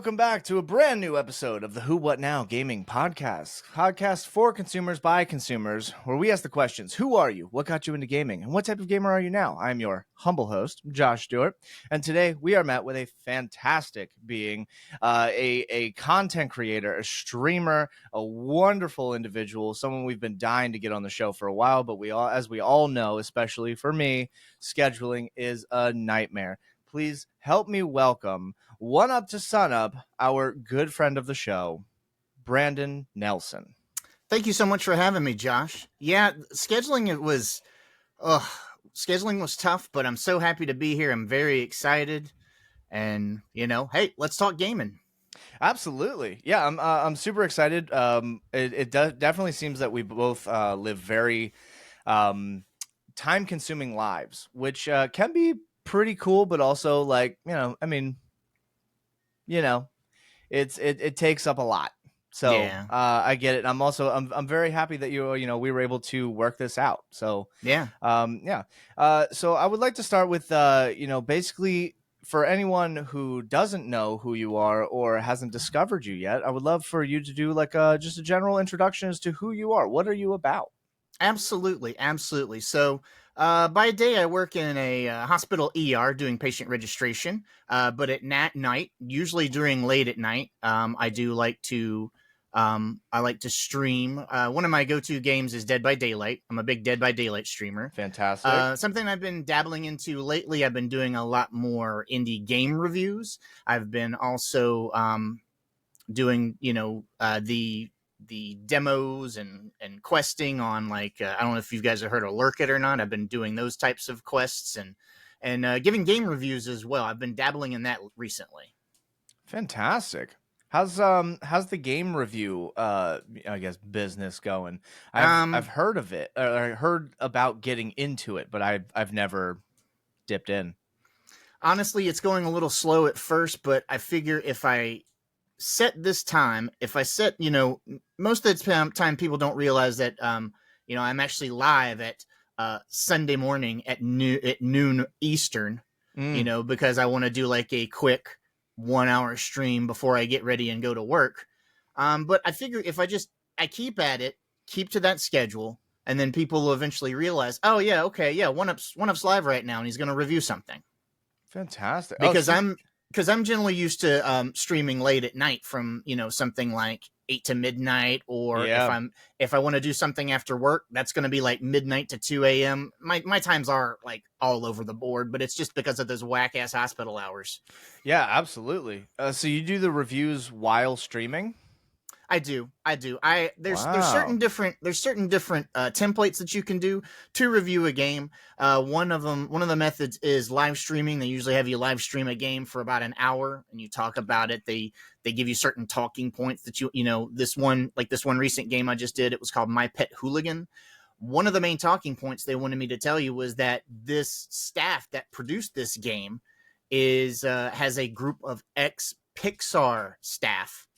welcome back to a brand new episode of the Who What Now Gaming Podcast for consumers by consumers, where we ask the questions: who are you, what got you into gaming, and what type of gamer are you now? I'm your humble host, Josh Stewart, and today we are met with a fantastic being, a content creator, a streamer, a wonderful individual, someone we've been dying to get on the show for a while, but as we all know, especially for me, scheduling is a nightmare. Please help me welcome Oneuptillsunup, our good friend of the show, Brandon Nelson. Thank you so much for having me, Josh. Yeah, scheduling was tough, but I'm so happy to be here. I'm very excited, and hey, let's talk gaming. Absolutely, yeah. I'm super excited. It definitely seems that we both live very time-consuming lives, which can be pretty cool, but also it takes up a lot. So yeah. I get it. I'm very happy that we were able to work this out. So Yeah. So I would like to start with basically, for anyone who doesn't know who you are or hasn't discovered you yet, I would love for you to do just a general introduction as to who you are. What are you about? Absolutely. So, by day, I work in a hospital ER doing patient registration. But at night, usually during late at night, I like to stream. One of my go-to games is Dead by Daylight. I'm a big Dead by Daylight streamer. Fantastic. Something I've been dabbling into lately. I've been doing a lot more indie game reviews. I've been also doing the demos and questing on I don't know if you guys have heard of Lurk It or not. I've been doing those types of quests and giving game reviews as well. I've been dabbling in that recently. Fantastic. How's the game review business going? I've heard of it. I heard about getting into it, but I've never dipped in. Honestly, it's going a little slow at first, but I figure if I set most of the time people don't realize that I'm actually live at Sunday morning at noon Eastern, because I want to do a quick 1 hour stream before I get ready and go to work. But I figure if I keep at it, keep to that schedule, and then people will eventually realize, oh yeah, okay, yeah, One-Up's live right now and he's going to review something. Fantastic. Because I'm generally used to streaming late at night from something like 8 to midnight, or if I want to do something after work, that's going to be midnight to 2 a.m. My times are all over the board, but it's just because of those whack ass hospital hours. Yeah, absolutely. So you do the reviews while streaming? I do. There's certain different templates that you can do to review a game. One of the methods is live streaming. They usually have you live stream a game for about an hour and you talk about it. They give you certain talking points that this one recent game I just did, it was called My Pet Hooligan. One of the main talking points they wanted me to tell you was that this staff that produced this game has a group of ex-Pixar staff.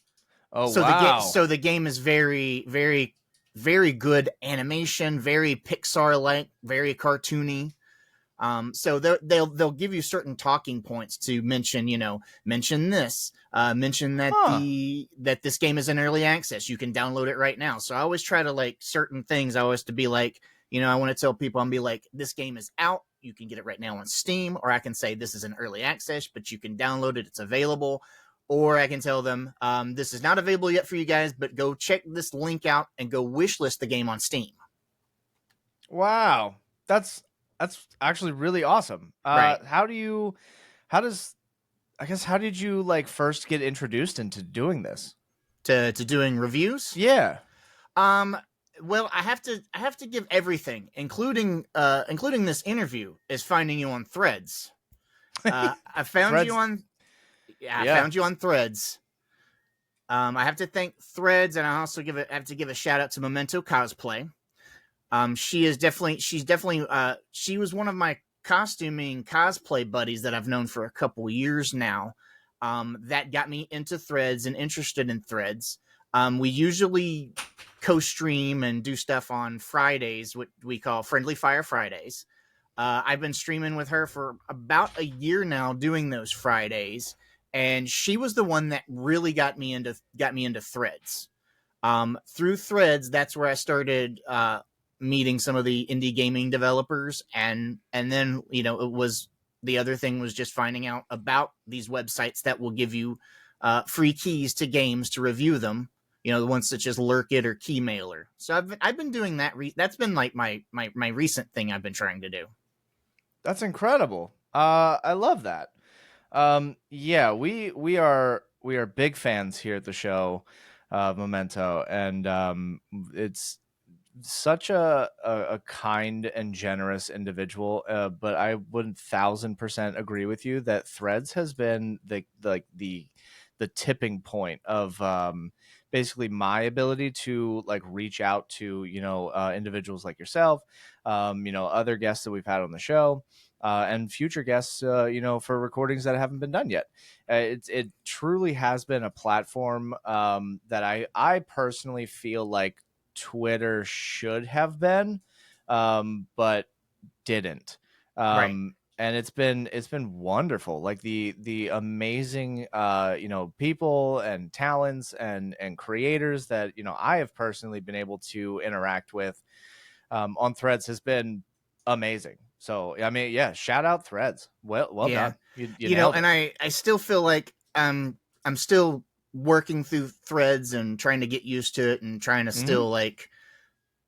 Oh, wow. So the game is very, very, very good animation, very Pixar-like, very cartoony. So they'll give you certain talking points to mention this, mention that that this game is in early access. You can download it right now. So I always try to certain things. I always to be I want to tell people, this game is out. You can get it right now on Steam, or I can say this is in early access, but you can download it. It's available. Or I can tell them, this is not available yet for you guys, but go check this link out and go wishlist the game on Steam. Wow. That's actually really awesome. Right. How did you first get introduced into doing this? To doing reviews? Yeah. Well, I have to give everything, including this interview, is finding you on Threads. I found you on... Yeah, I found you on Threads. I have to thank Threads, and I also have to give a shout out to Memento Cosplay. She was one of my cosplay buddies that I've known for a couple years now. That got me into Threads and interested in Threads. We usually co-stream and do stuff on Fridays, what we call Friendly Fire Fridays. I've been streaming with her for about a year now, doing those Fridays. and she was the one that really got me into Threads. Through Threads, that's where I started meeting some of the indie gaming developers, and then it was the other thing was just finding out about these websites that will give you free keys to games to review them. The ones such as Lurkit or Keymailer. So I've been doing that. That's been like my recent thing I've been trying to do. That's incredible. I love that. Yeah, we are big fans here at the show of Memento, and it's such a kind and generous individual. But I would 1,000% agree with you that Threads has been the tipping point of basically my ability to like reach out to individuals like yourself, other guests that we've had on the show. And future guests, for recordings that haven't been done yet. It truly has been a platform that I personally feel like Twitter should have been, but didn't. Right. And it's been wonderful. Like the amazing people and talents and creators that I have personally been able to interact with on Threads has been amazing. So I mean, yeah, shout out Threads. Well Yeah. done. You nailed And it. I still feel like I'm still working through Threads and trying to get used to it and trying to Hmm.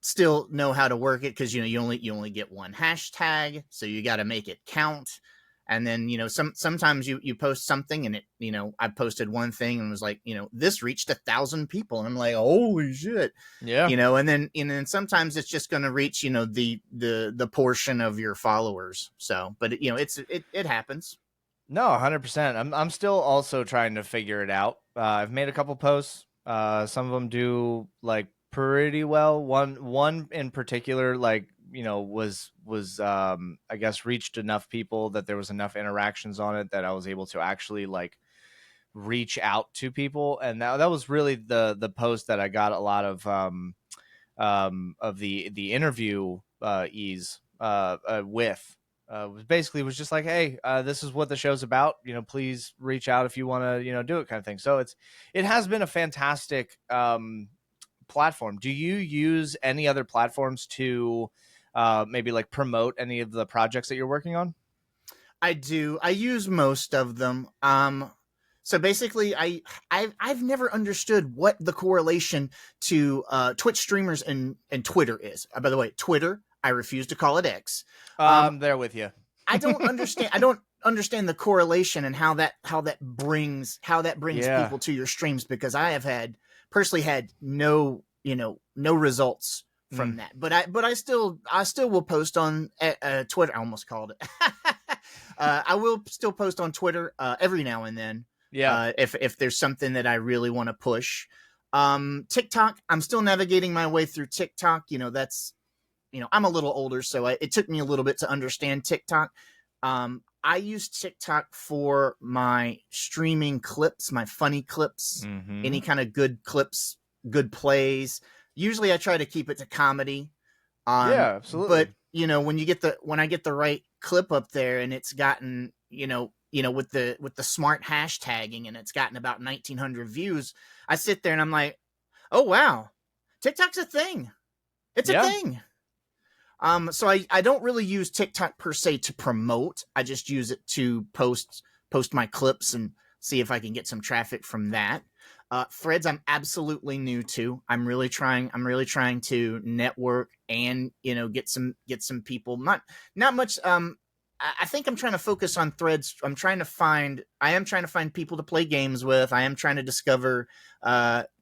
still know how to work it, because you only get one hashtag, so you got to make it count. And then sometimes you post something, and I posted one thing and was like, this reached 1,000 people, and I'm like, holy shit. Yeah. And then sometimes it's just going to reach the portion of your followers. So but it happens. No, 100%. I'm still also trying to figure it out. I've made a couple posts. Some of them do like pretty well. One in particular, like was I guess reached enough people that there was enough interactions on it that I was able to actually like reach out to people, and that was really the post that I got a lot of the interview ease with was just like, hey, this is what the show's about, please reach out if you want to do it, kind of thing. So it has been a fantastic platform. Do you use any other platforms to maybe like promote any of the projects that you're working on? I do. I use most of them. So basically, I've never understood what the correlation to Twitch streamers and Twitter is. By the way, Twitter, I refuse to call it X. I'm there with you. I don't understand. I don't understand the correlation and how that brings Yeah. people to your streams, because I have personally had no results Mm. from that. But I still will post on Twitter. I almost called it. I will still post on Twitter every now and then Yeah. if there's something that I really want to push. TikTok, I'm still navigating my way through TikTok. That's I'm a little older, so it took me a little bit to understand TikTok. I use TikTok for my streaming clips, my funny clips, Mm-hmm. any kind of good clips, good plays. Usually, I try to keep it to comedy. Yeah, But absolutely. when I get the right clip up there, and it's gotten with the smart hashtagging, and it's gotten about 1,900 views, I sit there and I'm like, oh wow, TikTok's a thing. It's a Yeah. thing. So I don't really use TikTok per se to promote. I just use it to post my clips and see if I can get some traffic from that. Threads, I'm absolutely new to. I'm really trying to network and get some people. Not much. I think I'm trying to focus on Threads. I am trying to find people to play games with. I am trying to discover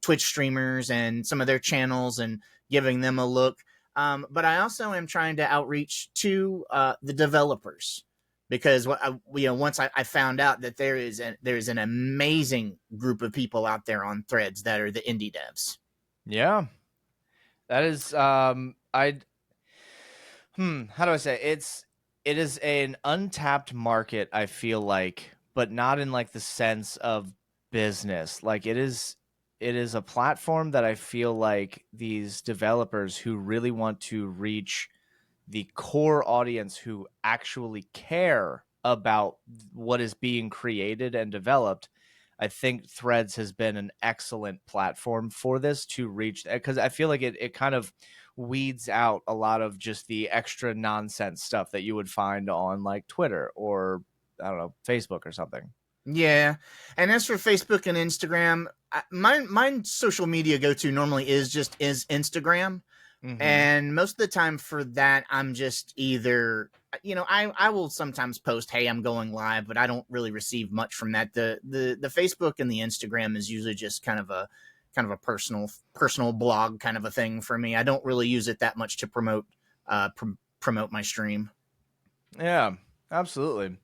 Twitch streamers and some of their channels and giving them a look. But I also am trying to outreach to the developers, because once I found out that there is an amazing group of people out there on Threads that are the indie devs. Yeah. That is I how do I say it is an untapped market, I feel like, but not in like the sense of business. Like it is a platform that I feel like these developers who really want to reach the core audience who actually care about what is being created and developed, I think Threads has been an excellent platform for this to reach, because I feel like it kind of weeds out a lot of just the extra nonsense stuff that you would find on like Twitter or I don't know, Facebook or something. Yeah, and as for Facebook and Instagram, my social media go to normally is Instagram. Mm-hmm. And most of the time for that, I'm just either, I will sometimes post, hey, I'm going live, but I don't really receive much from that. The Facebook and the Instagram is usually just kind of a personal blog kind of a thing for me. I don't really use it that much to promote my stream. Yeah, absolutely.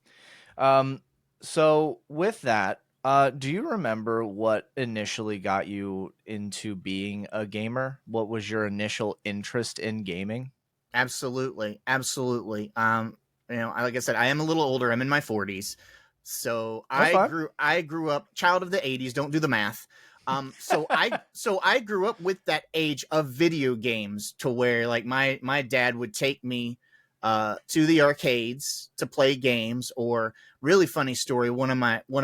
Um, so with that, do you remember what initially got you into being a gamer? What was your initial interest in gaming? Absolutely, absolutely. Like I said, I am a little older. I'm in my 40s, so That's fine. I grew up child of the 80s. Don't do the math. So I grew up with that age of video games to where like my dad would take me to the arcades to play games. Or really funny story, one of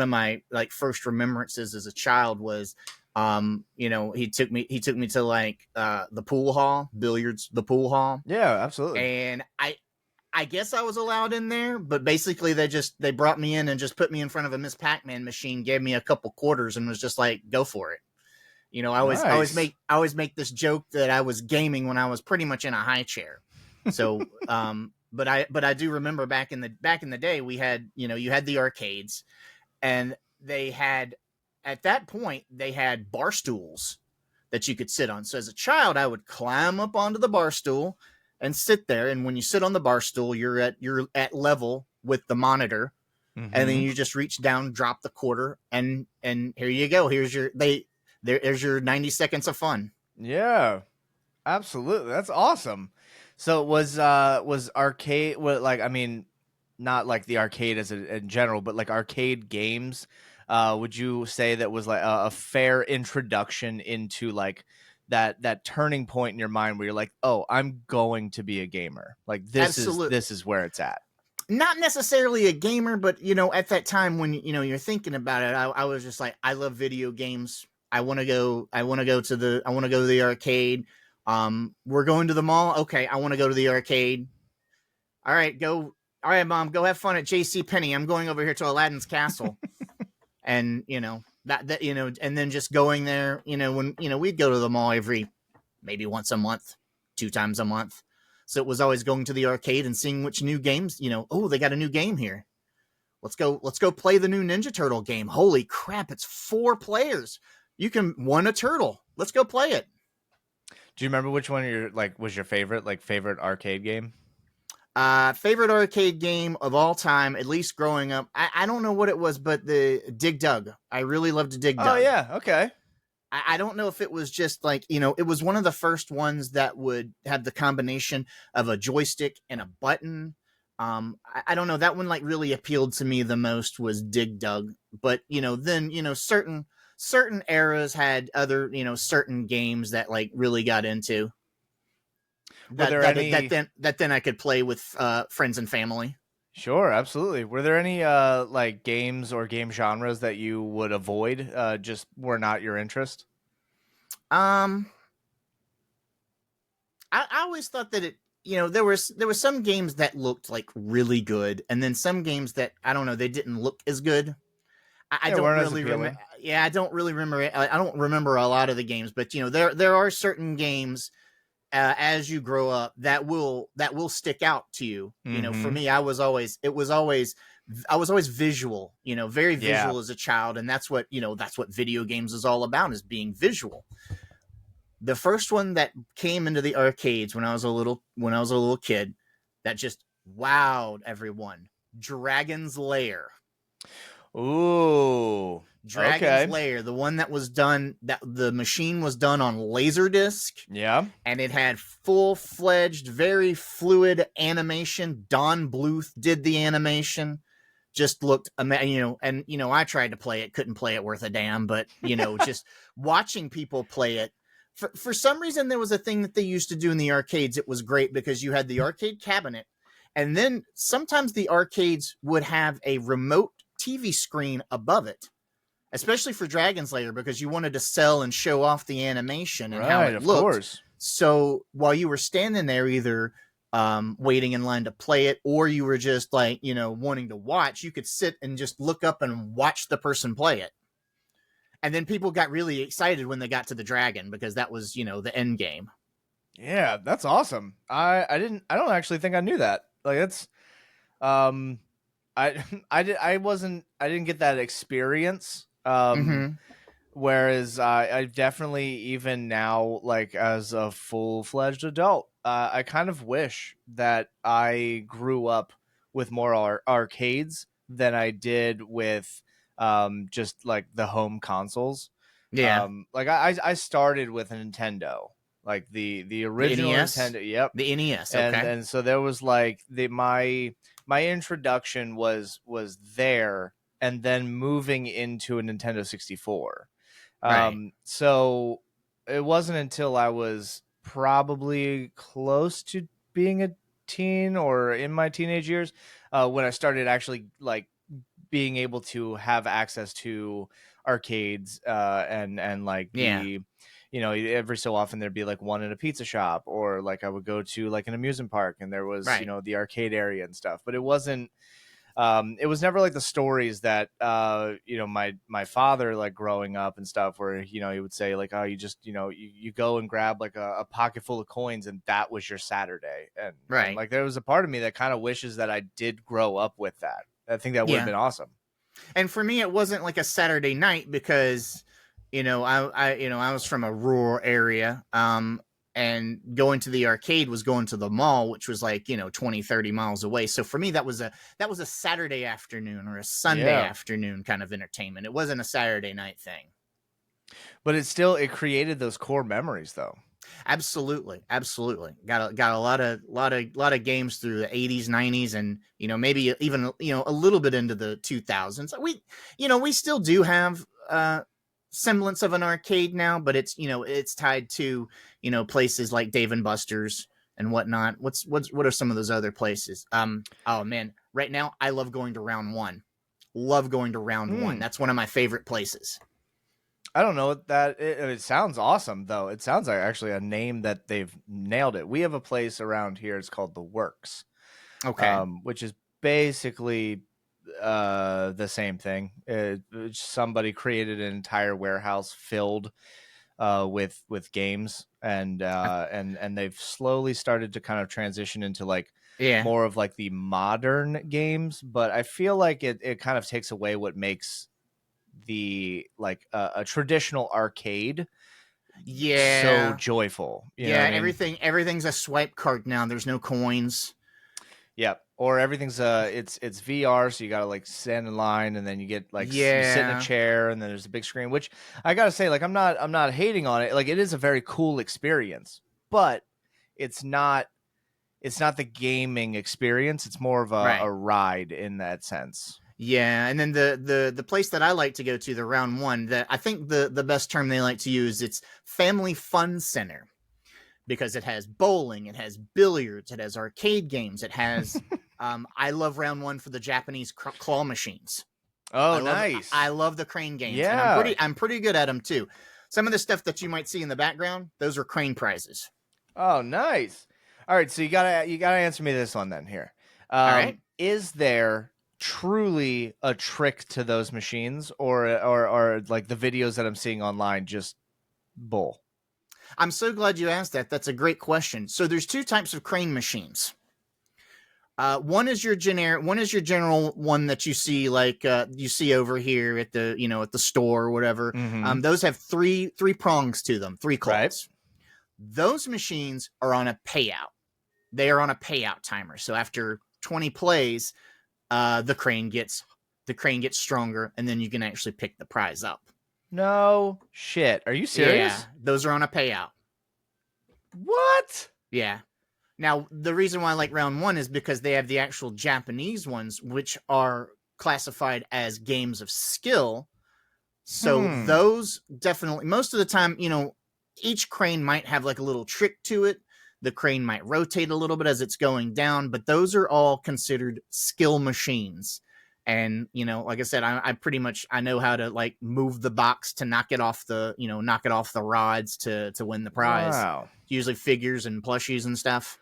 my like first remembrances as a child was he took me to like the pool hall, billiards, the pool hall. Yeah, absolutely. And I guess I was allowed in there, but basically they brought me in and just put me in front of a Miss Pac-Man machine, gave me a couple quarters, and was just like, go for it. Nice. I always make this joke that I was gaming when I was pretty much in a high chair. So but I do remember back in the day, we had, you had the arcades, and they had, at that point, they had bar stools that you could sit on. So as a child, I would climb up onto the bar stool and sit there. And when you sit on the bar stool, you're at level with the monitor, and then Mm-hmm. you just reach down, drop the quarter, and here you go. There's your 90 seconds of fun. Yeah, absolutely. That's awesome. So was arcade what like I mean, not like the arcade as in general, but like arcade games. Would you say that was like a fair introduction into like that turning point in your mind where you're like, oh, I'm going to be a gamer. Like Absolute. this is where it's at. Not necessarily a gamer, but at that time when you're thinking about it, I was just like, I love video games. I want to go. I want to go to the arcade. We're going to the mall. Okay, I want to go to the arcade. All right, go. All right, mom, go have fun at J.C. Penney. I'm going over here to Aladdin's castle, and and then just going there. When we'd go to the mall every maybe once a month, 2 times a month. So it was always going to the arcade and seeing which new games. Oh, they got a new game here. Let's go play the new Ninja Turtle game. Holy crap, it's 4 players. You can one a turtle. Let's go play it. Do you remember which one your like was your favorite arcade game? Favorite arcade game of all time, at least growing up. I don't know what it was, but the Dig Dug. I really loved Dig Oh Dug. yeah, okay. I don't know if it was just like, it was one of the first ones that would have the combination of a joystick and a button. I don't know. That one like really appealed to me the most was Dig Dug. But, then, certain eras had other, certain games that like really got into Were that, there that, any that then I could play with friends and family. Sure, absolutely. Were there any like games or game genres that you would avoid just were not your interest? Um, I always thought that there was some games that looked like really good, and then some games that I don't know, they didn't look as good. I Yeah, don't weren't as really remember. appealing. Yeah, I don't really remember it. I don't remember a lot of the games, but there are certain games as you grow up that will stick out to you. For Mhm. me, I was always visual. Very Yeah. visual as a child, and that's what video games is all about, is being visual. The first one that came into the arcades when I was a little kid, that just wowed everyone. Dragon's Lair. Ooh. Dragon's Okay. Lair, the one that the machine was done on Laserdisc, Yeah. and it had full-fledged, very fluid animation. Don Bluth did the animation. Just looked and I tried to play it, couldn't play it worth a damn, but just watching people play it. For some reason, there was a thing that they used to do in the arcades. It was great because you had the arcade cabinet, And then sometimes the arcades would have a remote TV screen above it, especially for Dragon's Lair, because you wanted to sell and show off the animation and how Right, it of looked. course. So while you were standing there, either waiting in line to play it, or you were just like, wanting to watch, you could sit and just look up and watch the person play it. And then people got really excited when they got to the dragon, because that was, the end game. Yeah, that's awesome. I don't actually think I knew that. Like that's I I didn't get that experience. Whereas I definitely, even now, like as a full-fledged adult, I kind of wish that I grew up with more arcades than I did with just like the home consoles. Yeah. Like I started with a Nintendo, like the The original NES. Nintendo. Yep. The NES. And Okay. so there was like my introduction was there, and then moving into a Nintendo 64. Right. So it wasn't until I was probably close to being a teen or in my teenage years when I started actually like being able to have access to arcades and like Yeah. every so often there'd be like one in a pizza shop, or like I would go to like an amusement park and there was Right. the arcade area and stuff, but it was never like the stories that my father, like growing up and stuff, where he would say like, oh, you just you go and grab like a pocket full of coins and that was your Saturday. And Right. like there was a part of me that kind of wishes that I did grow up with that. I think that would have Yeah. been awesome. And for me, it wasn't like a Saturday night, because, I was from a rural area. And going to the arcade was going to the mall, which was like, 20, 30 miles away. So for me, that was a Saturday afternoon or a Sunday Yeah. afternoon kind of entertainment. It wasn't a Saturday night thing. But it created those core memories though. Absolutely, absolutely. Got a lot of games through the 80s, 90s, and maybe even a little bit into the 2000s. We still do have semblance of an arcade now, but it's tied to places like Dave and Buster's and whatnot. What are some of those other places? Oh man, right now I love going to Round One. Love going to Round One. That's one of my favorite places. I don't know that it sounds awesome though. It sounds like actually a name that they've nailed it. We have a place around here. It's called The Works, Okay. which is basically the same thing. Somebody created an entire warehouse filled with games, and they've slowly started to kind of transition into like Yeah. more of like the modern games. But I feel like it kind of takes away what makes the like a traditional arcade so joyful. You know what I mean? Everything's a swipe card now. There's no coins. Yeah, or everything's it's VR, so you gotta like stand in line, and then you get like you sit in a chair, and then there's a big screen. Which I gotta say, like I'm not hating on it. Like it is a very cool experience, but it's not the gaming experience. It's more of a ride in that sense. Yeah, and then the place that I like to go to, the Round One, that I think the best term they like to use, it's Family Fun Center, because it has bowling, it has billiards, it has arcade games, it has I love Round One for the Japanese claw machines. Oh, nice. I love the crane games. Yeah. And I'm pretty good at them too. Some of the stuff that you might see in the background, those are crane prizes. Oh, nice. All right, so you gotta answer me this one then here. All right. Is there truly a trick to those machines, or like the videos that I'm seeing online just bull? I'm so glad you asked that. That's a great question. So there's two types of crane machines. One is your general one that you see, like you see over here at the at the store or whatever. Mm-hmm. Those have three prongs to them, three claws. Right. Those machines are on a payout. They are on a payout timer. So after 20 plays, the crane gets stronger, and then you can actually pick the prize up. No shit. Are you serious? Yeah, those are on a payout. What? Yeah. Now, the reason why I like Round One is because they have the actual Japanese ones, which are classified as games of skill. So those definitely, most of the time, each crane might have like a little trick to it The crane might rotate a little bit as it's going down, but those are all considered skill machines. And, you know, like I said, I pretty much, I know how to like move the box to knock it off the rods to win the prize. Wow. Usually figures and plushies and stuff.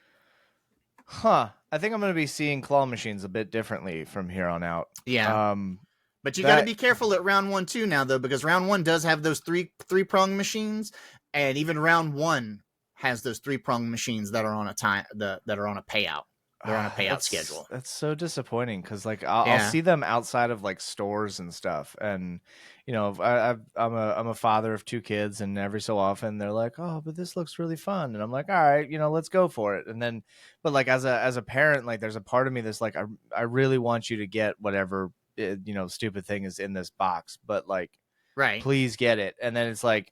Huh. I think I'm going to be seeing claw machines a bit differently from here on out. Yeah. But you got to be careful at round 1 too now, though, because round 1 does have those three-prong machines, and even round 1 has those three-prong machines that are on a that are on a payout. They're on a payout schedule. That's so disappointing because like I'll see them outside of like stores and stuff, and you know I'm a father of 2 kids, and every so often they're like, oh, but this looks really fun, and I'm like, all right, you know, let's go for it. And then, but like as a parent, like there's a part of me that's like, I really want you to get whatever stupid thing is in this box, but like, right, please get it. And then it's like,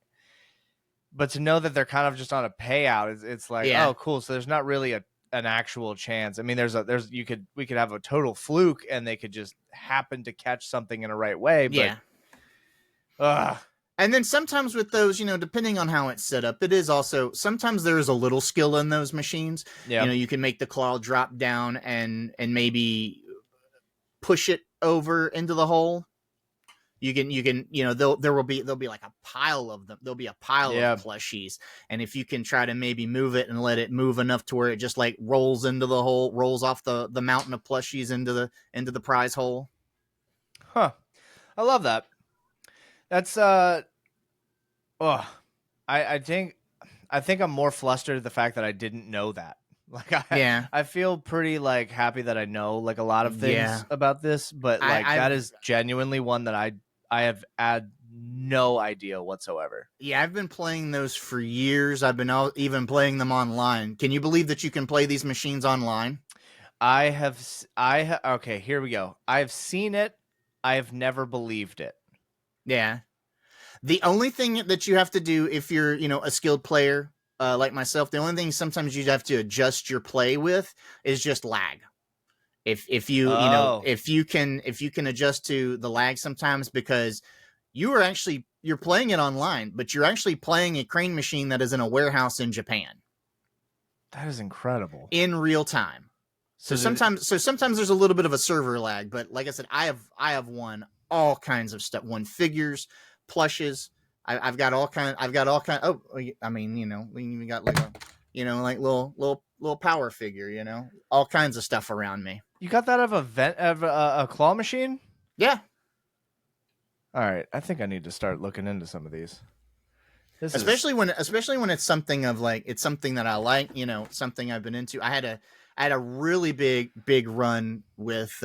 but to know that they're kind of just on a payout, it's like, oh, cool. So there's not really an actual chance. I mean, we could have a total fluke and they could just happen to catch something in a right way. But, and then sometimes with those, you know, depending on how it's set up, it is also, sometimes there is a little skill in those machines. You know, you can make the claw drop down and maybe push it over into the hole. You can, you know, there'll be like a pile of them. There'll be a pile of plushies. And if you can try to maybe move it and let it move enough to where it just like rolls into the hole, rolls off the mountain of plushies into the prize hole. Huh. I love that. That's, I think I'm more flustered at the fact that I didn't know that. Like, I feel pretty like happy that I know like a lot of things about this, but like that is genuinely one that I have had no idea whatsoever. Yeah, I've been playing those for years. I've been even playing them online. Can you believe that you can play these machines online? Okay, here we go. I've seen it. I have never believed it. Yeah. The only thing that you have to do if you're, you know, a skilled player like myself, the only thing sometimes you have to adjust your play with is just lag. If you you know if you can adjust to the lag sometimes, because you're playing it online, but you're actually playing a crane machine that is in a warehouse in Japan. That is incredible. In real time. So sometimes there's a little bit of a server lag, but like I said, I have won all kinds of stuff. Won figures, plushes. I've got all kind. Oh, I mean, you know, we even got like a, you know, like little power figure. You know, all kinds of stuff around me. You got that of a claw machine? Yeah. All right, I think I need to start looking into some of these. Especially when it's something of like, it's something that I like, you know, something I've been into. I had a really big run with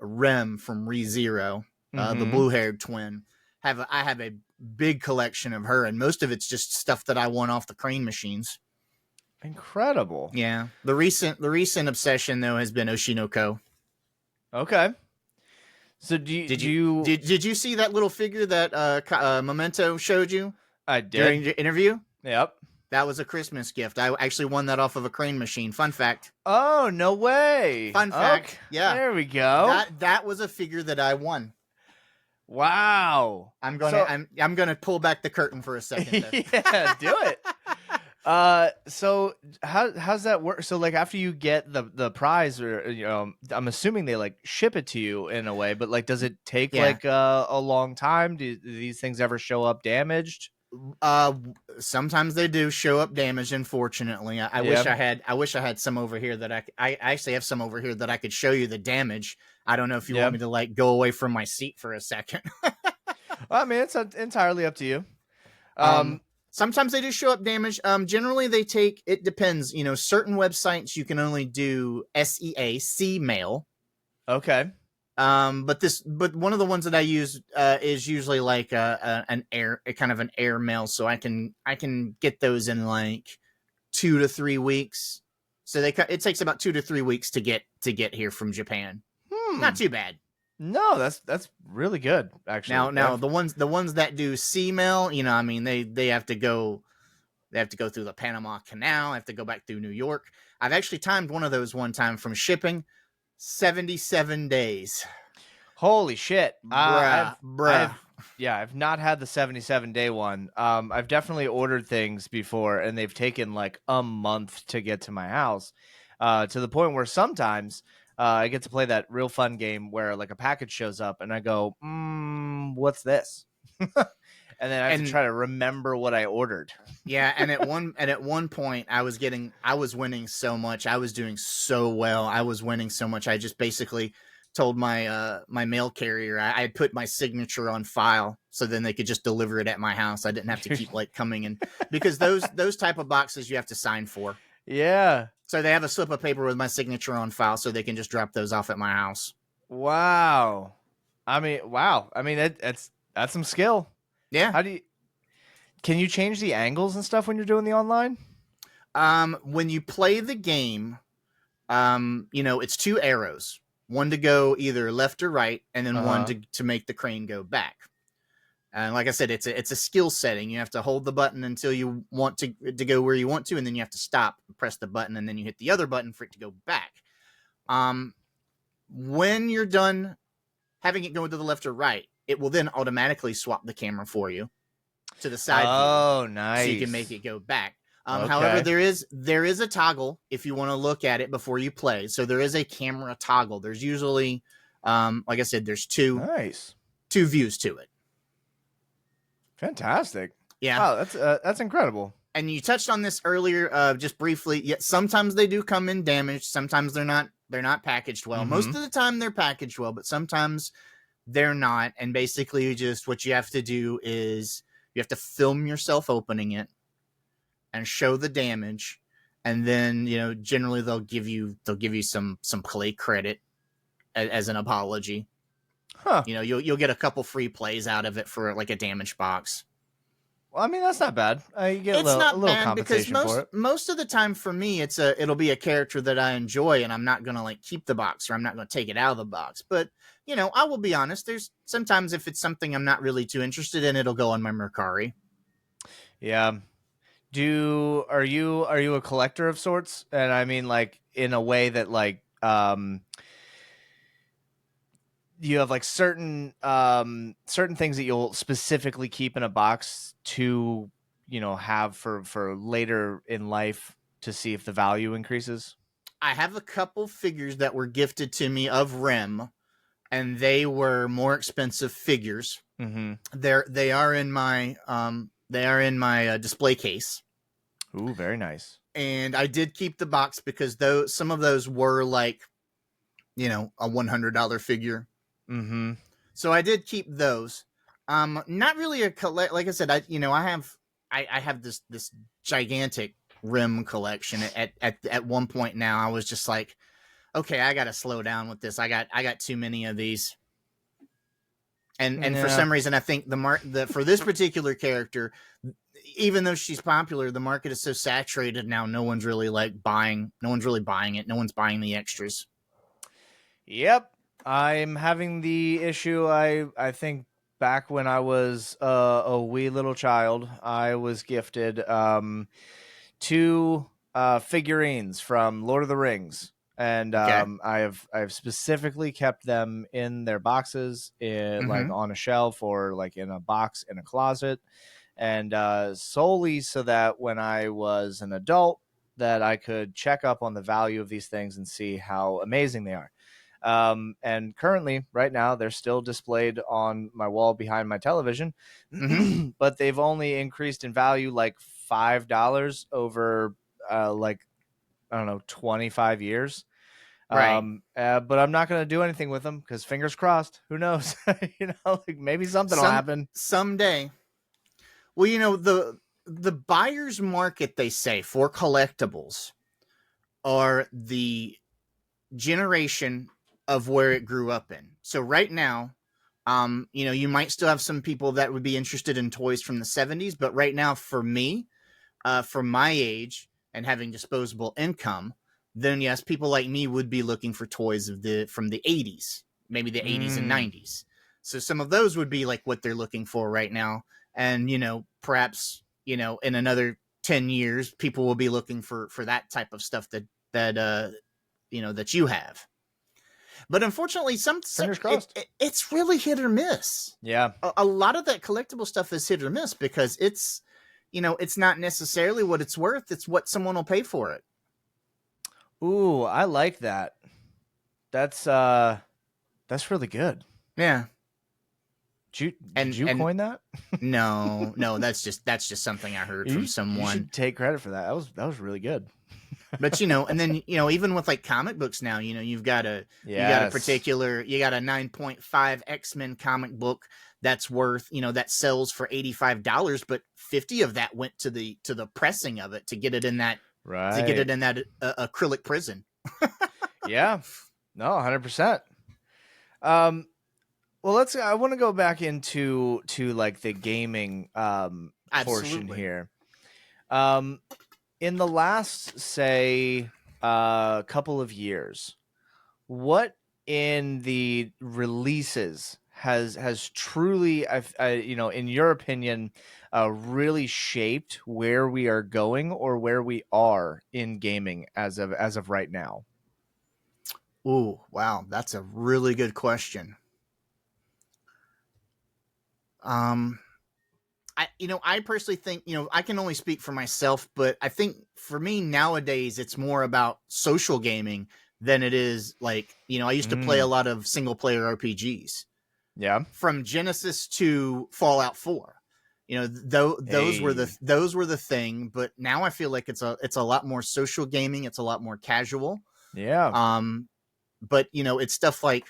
Rem from ReZero, the blue-haired twin. I have a big collection of her, and most of it's just stuff that I won off the crane machines. Incredible. Yeah. The recent obsession though has been Oshinoko. Okay. So did you see that little figure that Memento showed you? I did during the interview. Yep. That was a Christmas gift. I actually won that off of a crane machine. Fun fact. Oh, no way. Fun fact. Okay. Yeah. There we go. That was a figure that I won. Wow. I'm gonna pull back the curtain for a second. Yeah, do it. So how's that work? So like after you get the prize, or you know, I'm assuming they like ship it to you in a way, but like does it take like a long time? Do these things ever show up damaged? Sometimes they do show up damaged, unfortunately. I wish I had some over here that I actually have some over here that I could show you the damage. I don't know if you want me to like go away from my seat for a second. I mean, it's entirely up to you. Sometimes they do show up damaged. Generally it depends. You know, certain websites you can only do SEA mail. Okay. But one of the ones that I use is usually like an air mail, so I can get those in like 2 to 3 weeks. So it takes about 2 to 3 weeks to get here from Japan. Not too bad. No, that's really good actually. Now the ones that do sea mail, you know, I mean they have to go through the Panama Canal, have to go back through New York. I've actually timed one of those one time from shipping 77 days. Holy shit. Bruh. I've not had the 77-day one. I've definitely ordered things before and they've taken like a month to get to my house. To the point where sometimes I get to play that real fun game where like a package shows up and I go, what's this? And then I have to And try to remember what I ordered. yeah, and at one point I was winning so much. I was doing so well. I was winning so much. I just basically told my my mail carrier I had put my signature on file so then they could just deliver it at my house. I didn't have to keep like coming in because those type of boxes you have to sign for. Yeah. So they have a slip of paper with my signature on file so they can just drop those off at my house. Wow. Wow. I mean, that's some skill. Yeah. Can you change the angles and stuff when you're doing the online? When you play the game, it's 2 arrows, one to go either left or right, and then one to make the crane go back. And like I said, it's a skill setting. You have to hold the button until you want to go where you want to, and then you have to stop, press the button, and then you hit the other button for it to go back. When you're done having it go to the left or right, it will then automatically swap the camera for you to the side view. Oh, nice. So you can make it go back. Okay. However, there is a toggle if you want to look at it before you play. So there is a camera toggle. There's usually, like I said, there's two views to it. Fantastic. Yeah. Wow, that's incredible. And you touched on this earlier, just briefly. Yet sometimes they do come in damaged. Sometimes they're not packaged well. Most of the time they're packaged well, but sometimes they're not. And basically, just what you have to do is you have to film yourself opening it and show the damage, and then generally they'll give you some play credit as an apology. Huh. You'll get a couple free plays out of it for like a damaged box. Well, I mean, that's not bad. You get It's not a little bad compensation because for it. most of the time for me it'll be a character that I enjoy, and I'm not gonna like keep the box, or I'm not gonna take it out of the box. But I will be honest. There's sometimes if it's something I'm not really too interested in, it'll go on my Mercari. Yeah. Are you a collector of sorts? And I mean, like, in a way that like you have like certain things that you'll specifically keep in a box to have for later in life to see if the value increases? I have a couple figures that were gifted to me of Rem, and they were more expensive figures. They are in my display case. Ooh, very nice. And I did keep the box because some of those were like, a $100 figure. So I did keep those. Not really a collect. Like I said, I have this gigantic Rim collection. At one point now, I was just like, okay, I got to slow down with this. I got too many of these. And for some reason, I think for this particular character, even though she's popular, the market is so saturated now. No one's really buying it. No one's buying the extras. Yep, I'm having the issue. I think back when I was a wee little child, I was gifted 2 figurines from Lord of the Rings. And I've specifically kept them in their boxes, like on a shelf or like in a box in a closet, and solely so that when I was an adult, that I could check up on the value of these things and see how amazing they are. And currently, right now, they're still displayed on my wall behind my television, but they've only increased in value like $5 over like, I don't know, 25 years. Right. But I'm not going to do anything with them because fingers crossed, who knows, like maybe something will happen someday. Well, the buyer's market, they say, for collectibles are the generation of where it grew up in. So right now, you might still have some people that would be interested in toys from the 70s, but right now for me, from my age and having disposable income, then yes, people like me would be looking for toys from the 80s, maybe the 80s and 90s. So some of those would be like what they're looking for right now. And, perhaps, in another 10 years, people will be looking for that type of stuff that you have. But unfortunately, Fingers crossed. it's really hit or miss. Yeah. A lot of that collectible stuff is hit or miss because it's, it's not necessarily what it's worth. It's what someone will pay for it. Ooh, I like that. That's really good. Yeah. Did you coin that? No, that's just something I heard from someone. You should take credit for that. That was really good. But and then even with like comic books now, you got a 9.5 X-Men comic book that's worth, that sells for $85, but 50 of that went to the pressing of it to get it in that acrylic prison. Yeah. No, 100%. Well, I want to go back into like the gaming portion here. In the last, say, couple of years, what in the releases has truly, in your opinion, really shaped where we are going or where we are in gaming as of right now? Ooh, wow, that's a really good question. I personally think, I can only speak for myself, but I think for me nowadays, it's more about social gaming than it is like, I used to play a lot of single player RPGs. Yeah. From Genesis to Fallout 4. Those were the thing, but now I feel like it's a lot more social gaming. It's a lot more casual. Yeah. But it's stuff like,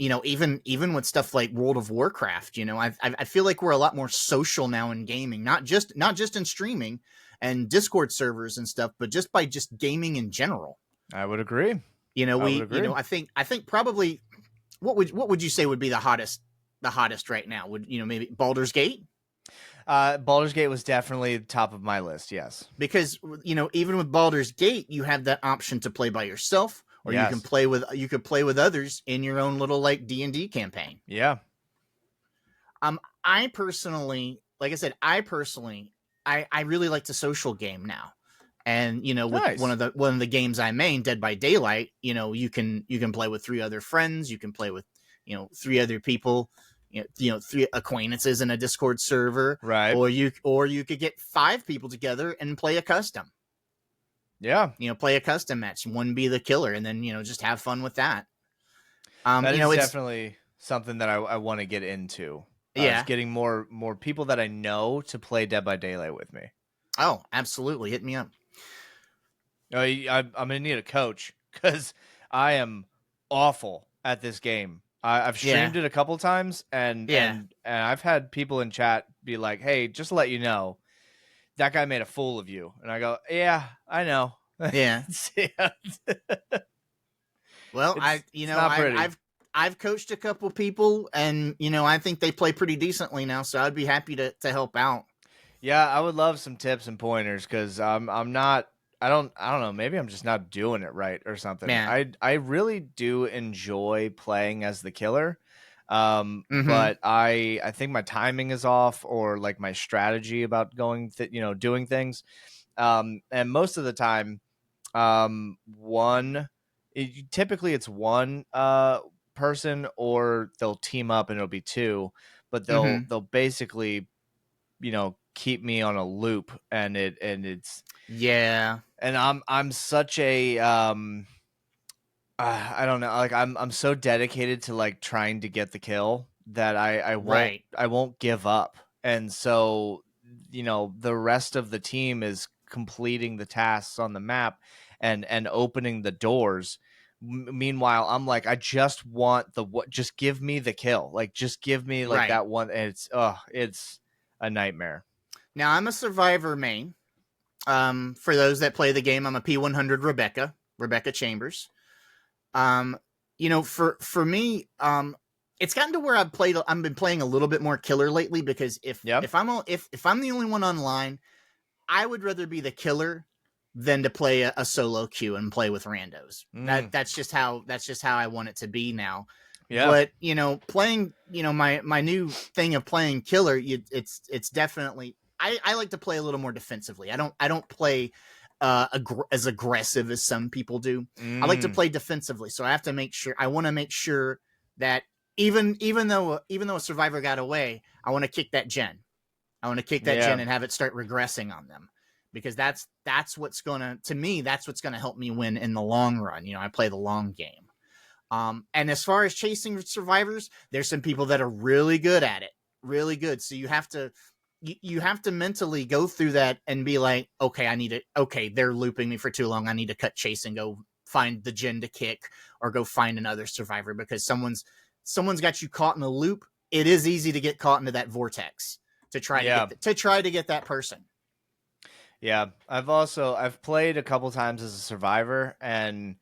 even with stuff like World of Warcraft, I feel like we're a lot more social now in gaming, not just in streaming and Discord servers and stuff, but just by just gaming in general. I would agree. I think probably what would you say would be the hottest right now? Would maybe Baldur's Gate? Baldur's Gate was definitely top of my list. Yes, because even with Baldur's Gate, you have that option to play by yourself. Or you could play with others in your own little like D&D campaign. Yeah. I personally, like I said, I really like the social game now. And with one of the games I main, Dead by Daylight, you can play with 3 other friends, you can play with 3 other people, 3 acquaintances in a Discord server, right? Or you could get 5 people together and play a custom. Yeah. Play a custom match, one be the killer, and then, just have fun with that. That is definitely something that I want to get into. Yeah. It's getting more people that I know to play Dead by Daylight with me. Oh, absolutely. Hit me up. I'm going to need a coach because I am awful at this game. I've streamed it a couple times, and I've had people in chat be like, hey, just to let you know, that guy made a fool of you. And I go, yeah, I know. Yeah. Well, I've coached a couple people, and I think they play pretty decently now, so I'd be happy to help out. Yeah, I would love some tips and pointers because I don't know, maybe I'm just not doing it right or something. I really do enjoy playing as the killer. But I think my timing is off, or like my strategy about doing things. And most of the time, typically it's one person, or they'll team up and it'll be 2, but they'll basically, keep me on a loop, and it's and I'm such a I don't know, like I'm so dedicated to like trying to get the kill that I won't give up. And so, the rest of the team is completing the tasks on the map and opening the doors. Meanwhile, I'm like, I just want just give me the kill. Like, just give me like that one. And it's a nightmare. Now, I'm a survivor main. For those that play the game, I'm a P100 Rebecca Chambers. For me, it's gotten to where I've been playing a little bit more killer lately, because if I'm the only one online, I would rather be the killer than to play a solo queue and play with randos. That's just how I want it to be now. Yeah. But playing, my new thing of playing killer, it's definitely, I like to play a little more defensively. I don't play as aggressive as some people do. I like to Mm. play defensively, so I want to make sure that even though a survivor got away, I want to kick that gen. I want to kick that gen Yeah. and have it start regressing on them, because that's what's gonna, to me, that's what's gonna help me win in the long run. You know, I play the long game. And as far as chasing survivors, there's some people that are really good at it, really good. So you have to mentally go through that and be like, okay, okay, they're looping me for too long. I need to cut chase and go find the gen to kick, or go find another survivor, because someone's got you caught in a loop. It is easy to get caught into that vortex to try to get that person. Yeah. I've played a couple times as a survivor, and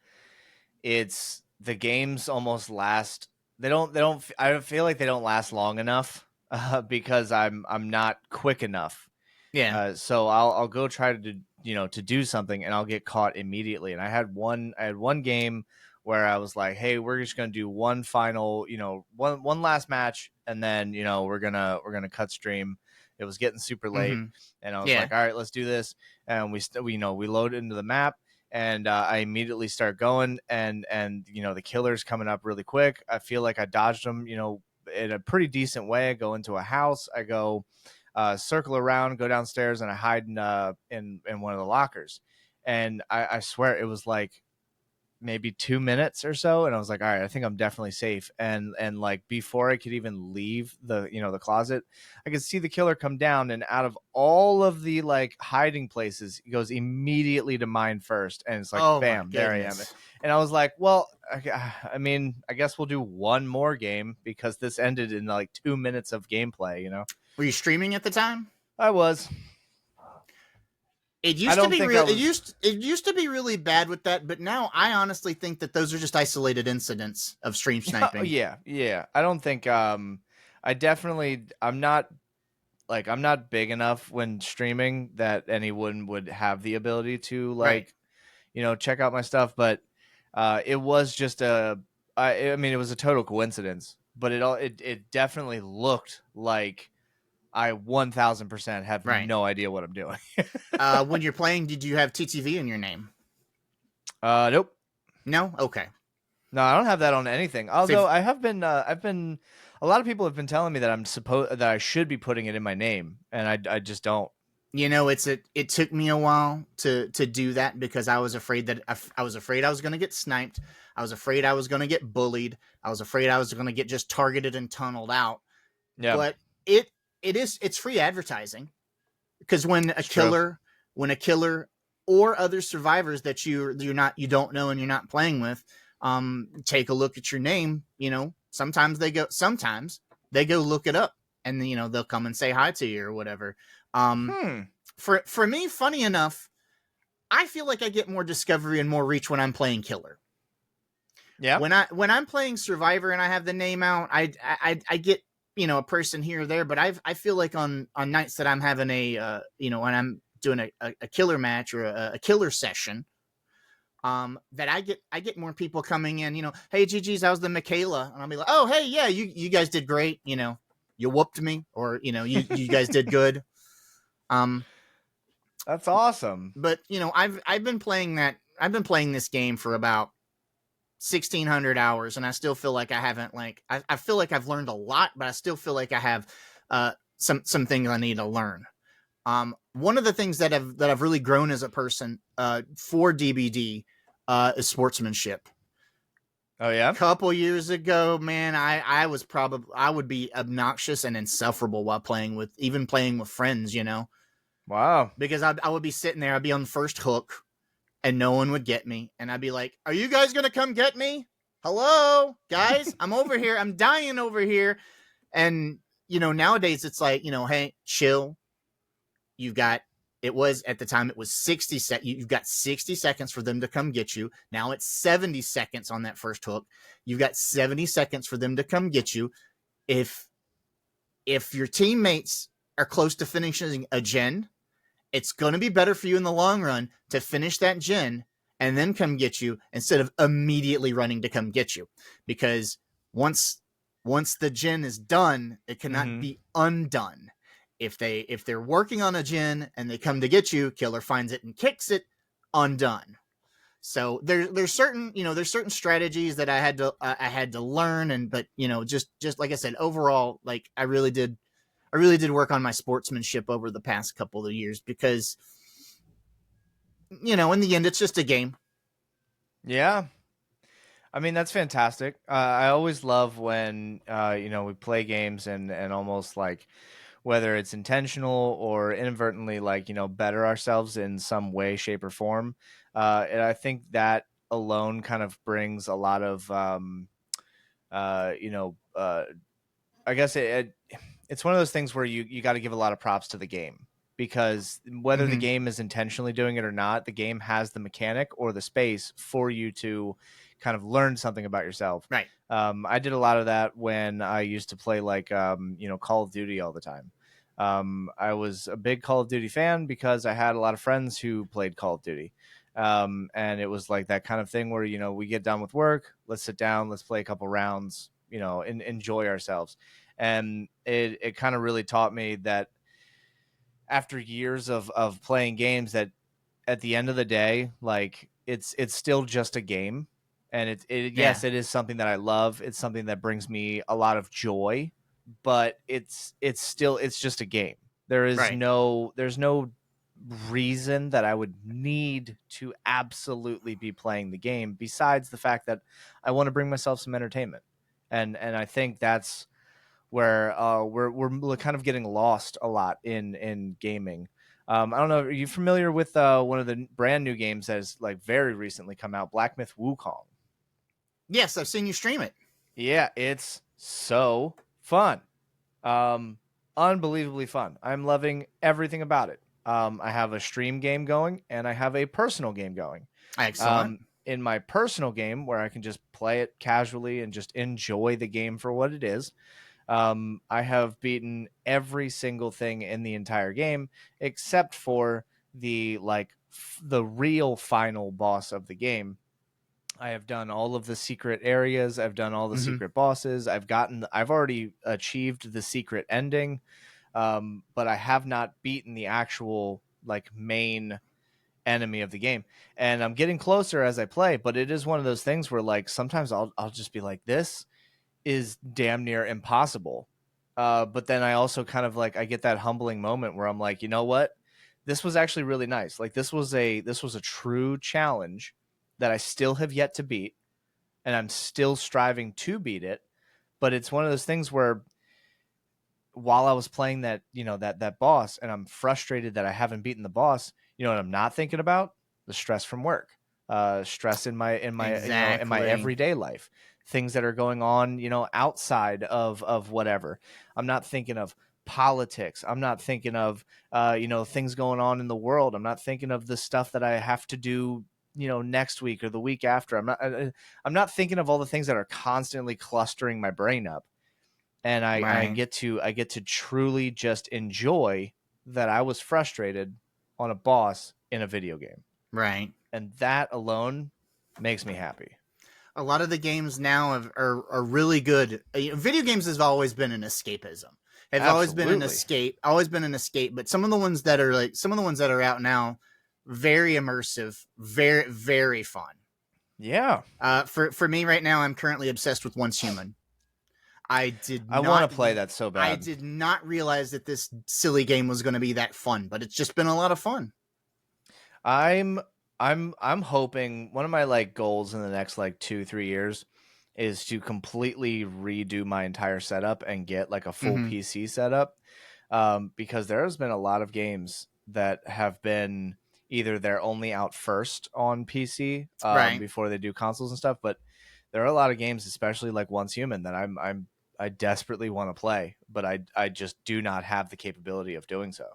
the games almost last. I feel like they don't last long enough because I'm not quick enough. Yeah. So I'll go try to do something, and I'll get caught immediately. And I had one game where I was like, hey, we're just gonna do one final, one last match, and then we're gonna cut stream. It was getting super late, and I was like, all right, let's do this. And we load into the map, and I immediately start going, and the killer's coming up really quick. I feel like I dodged them, in a pretty decent way. I go into a house, I go circle around, go downstairs, and I hide in one of the lockers. And I swear it was like maybe 2 minutes or so, and I was like, all right, I think I'm definitely safe. And like before I could even leave the closet, I could see the killer come down, and out of all of the like hiding places, he goes immediately to mine first, and it's like, Oh, bam, there I am. And I was like, well, I mean, I guess we'll do one more game, because this ended in like 2 minutes of gameplay. Were you streaming at the time? I was. It used to be real. It used to be really bad with that, but now I honestly think that those are just isolated incidents of stream sniping. Yeah. I don't think I'm not big enough when streaming that anyone would have the ability to check out my stuff, but it was just I mean, it was a total coincidence, but it definitely looked like I 1000% have no idea what I'm doing. When you're playing, did you have TTV in your name? Nope. No? Okay. No, I don't have that on anything. Although I have been, a lot of people have been telling me that that I should be putting it in my name, and I just don't. It took me a while to do that, because I was afraid that I was going to get sniped. I was afraid I was going to get bullied. I was afraid I was going to get just targeted and tunneled out. Yeah. But it's free advertising, because when a killer or other survivors that you don't know and you're not playing with take a look at your name, sometimes they go look it up, and they'll come and say hi to you or whatever. For me, funny enough, I feel like I get more discovery and more reach when I'm playing killer. Yeah. When I'm playing survivor and I have the name out, I get a person here or there, but I feel like on nights that I'm having when I'm doing a killer match or a killer session, that I get more people coming in, hey, GG's, how's the Michaela? And I'll be like, oh, hey, yeah, you guys did great. You whooped me, or, you guys did good. That's awesome. But, I've been playing this game for about 1,600 hours, and I still feel like I haven't, I feel like I've learned a lot, but I still feel like I have some things I need to learn. One of the things that I've really grown as a person for DBD is sportsmanship. Oh yeah. A couple years ago, man, I would be obnoxious and insufferable while playing with friends, Wow. Because I would be sitting there, I'd be on the first hook, and no one would get me, and I'd be like, "Are you guys gonna come get me? Hello, guys, I'm over here, I'm dying over here." And nowadays it's like, hey, chill. At the time it was 60 seconds. You've got 60 seconds for them to come get you. Now it's 70 seconds on that first hook. You've got 70 seconds for them to come get you. If your teammates are close to finishing a gen, it's going to be better for you in the long run to finish that gen and then come get you, instead of immediately running to come get you. Because once the gen is done, it cannot be undone. If they're working on a gen and they come to get you, killer finds it and kicks it, undone. So there's certain, there's certain strategies that I had to learn, but just like I said, overall, like I really did work on my sportsmanship over the past couple of years, because in the end, it's just a game. Yeah. I mean, that's fantastic. I always love when we play games and almost like whether it's intentional or inadvertently, like better ourselves in some way, shape, or form. And I think that alone kind of brings a lot of uh, you know uh, I guess it's one of those things where you got to give a lot of props to the game, because whether the Mm-hmm. game is intentionally doing it or not, the game has the mechanic or the space for you to kind of learn something about yourself. Right. I did a lot of that when I used to play like Call of Duty all the time. I was a big Call of Duty fan because I had a lot of friends who played Call of Duty. And it was like that kind of thing where we get done with work, let's sit down, let's play a couple rounds, and enjoy ourselves. And it kind of really taught me that after years of playing games, that at the end of the day, like it's still just a game. And Yeah. yes, it is something that I love. It's something that brings me a lot of joy, but it's just a game. Right. There's no reason that I would need to absolutely be playing the game besides the fact that I want to bring myself some entertainment. And I think that's where we're kind of getting lost a lot in gaming. I don't know. Are you familiar with one of the brand new games that has like very recently come out, Black Myth Wukong? Yes, I've seen you stream it. Yeah, it's so fun. Um, Unbelievably fun. I'm loving everything about it. I have a stream game going and I have a personal game going. Excellent. In my personal game, where I can just play it casually and just enjoy the game for what it is, I have beaten every single thing in the entire game except for the real final boss of the game. I have done all of the secret areas. I've done all the Mm-hmm. secret bosses. I've already achieved the secret ending, but I have not beaten the actual like main enemy of the game. And I'm getting closer as I play. But it is one of those things where like sometimes I'll just be like, this is damn near impossible. But then I also kind of like I get that humbling moment where I'm like, you know what? This was actually really nice. Like this was a true challenge that I still have yet to beat, and I'm still striving to beat it. But it's one of those things where while I was playing that, that boss, and I'm frustrated that I haven't beaten the boss, what I'm not thinking about? The stress from work, stress in my Exactly. everyday life, things that are going on, outside of whatever. I'm not thinking of politics. I'm not thinking of, things going on in the world. I'm not thinking of the stuff that I have to do, next week or the week after. I'm not thinking of all the things that are constantly clustering my brain up, and Right. I get to truly just enjoy that I was frustrated on a boss in a video game, Right. and that alone makes me happy. A lot of the games now are really good. Video games has always been an escapism. Have always been an Absolutely. escape. Always been an escape. But some of the ones that are out now, very immersive, very very fun. Yeah, For me right now, I'm currently obsessed with Once Human. I did I want not to play that so I bad. did not realize that this silly game was going to be that fun, but it's just been a lot of fun. I'm I'm hoping one of my like goals in the next like 2-3 years is to completely redo my entire setup and get like a full Mm-hmm. PC setup. Because there has been a lot of games that have been either they're only out first on PC Right. before they do consoles and stuff, but there are a lot of games, especially like Once Human, that I desperately want to play, but I just do not have the capability of doing so.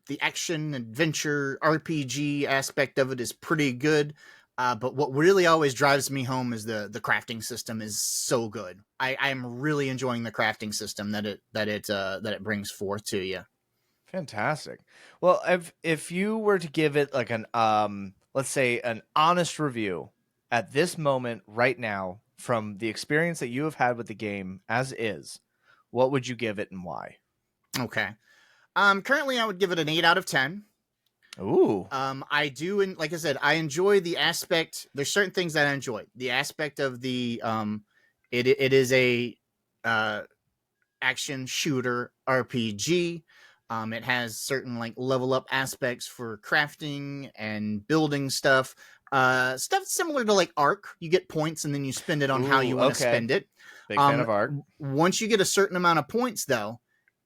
The action adventure RPG aspect of it is pretty good. But what really always drives me home is the crafting system is so good. I'm really enjoying the crafting system that it brings forth to you. Fantastic. Well, if you were to give it like an let's say an honest review at this moment right now from the experience that you have had with the game as is, what would you give it and why? Okay. Currently I would give it an 8 out of 10. Ooh. I do, and like I said, I enjoy the aspect. There's certain things that I enjoy. The aspect of the it is a uh action shooter RPG. It has certain like level up aspects for crafting and building stuff. Stuff similar to like Arc. You get points and then you spend it on how Ooh, you want to okay. spend it. Big fan of Arc. Once you get a certain amount of points, though,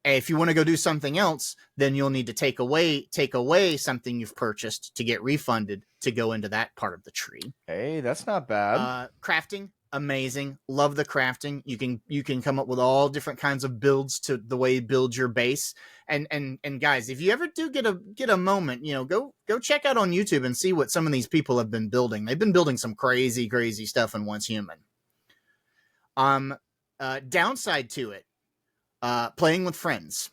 if you want to go do something else, then you'll need to take away something you've purchased to get refunded to go into that part of the tree. Hey, that's not bad. Crafting, amazing. Love the crafting. You can come up with all different kinds of builds to the way you build your base. And guys, if you ever do get a moment, go check out on YouTube and see what some of these people have been building. They've been building some crazy stuff in Once Human. Downside to it, playing with friends.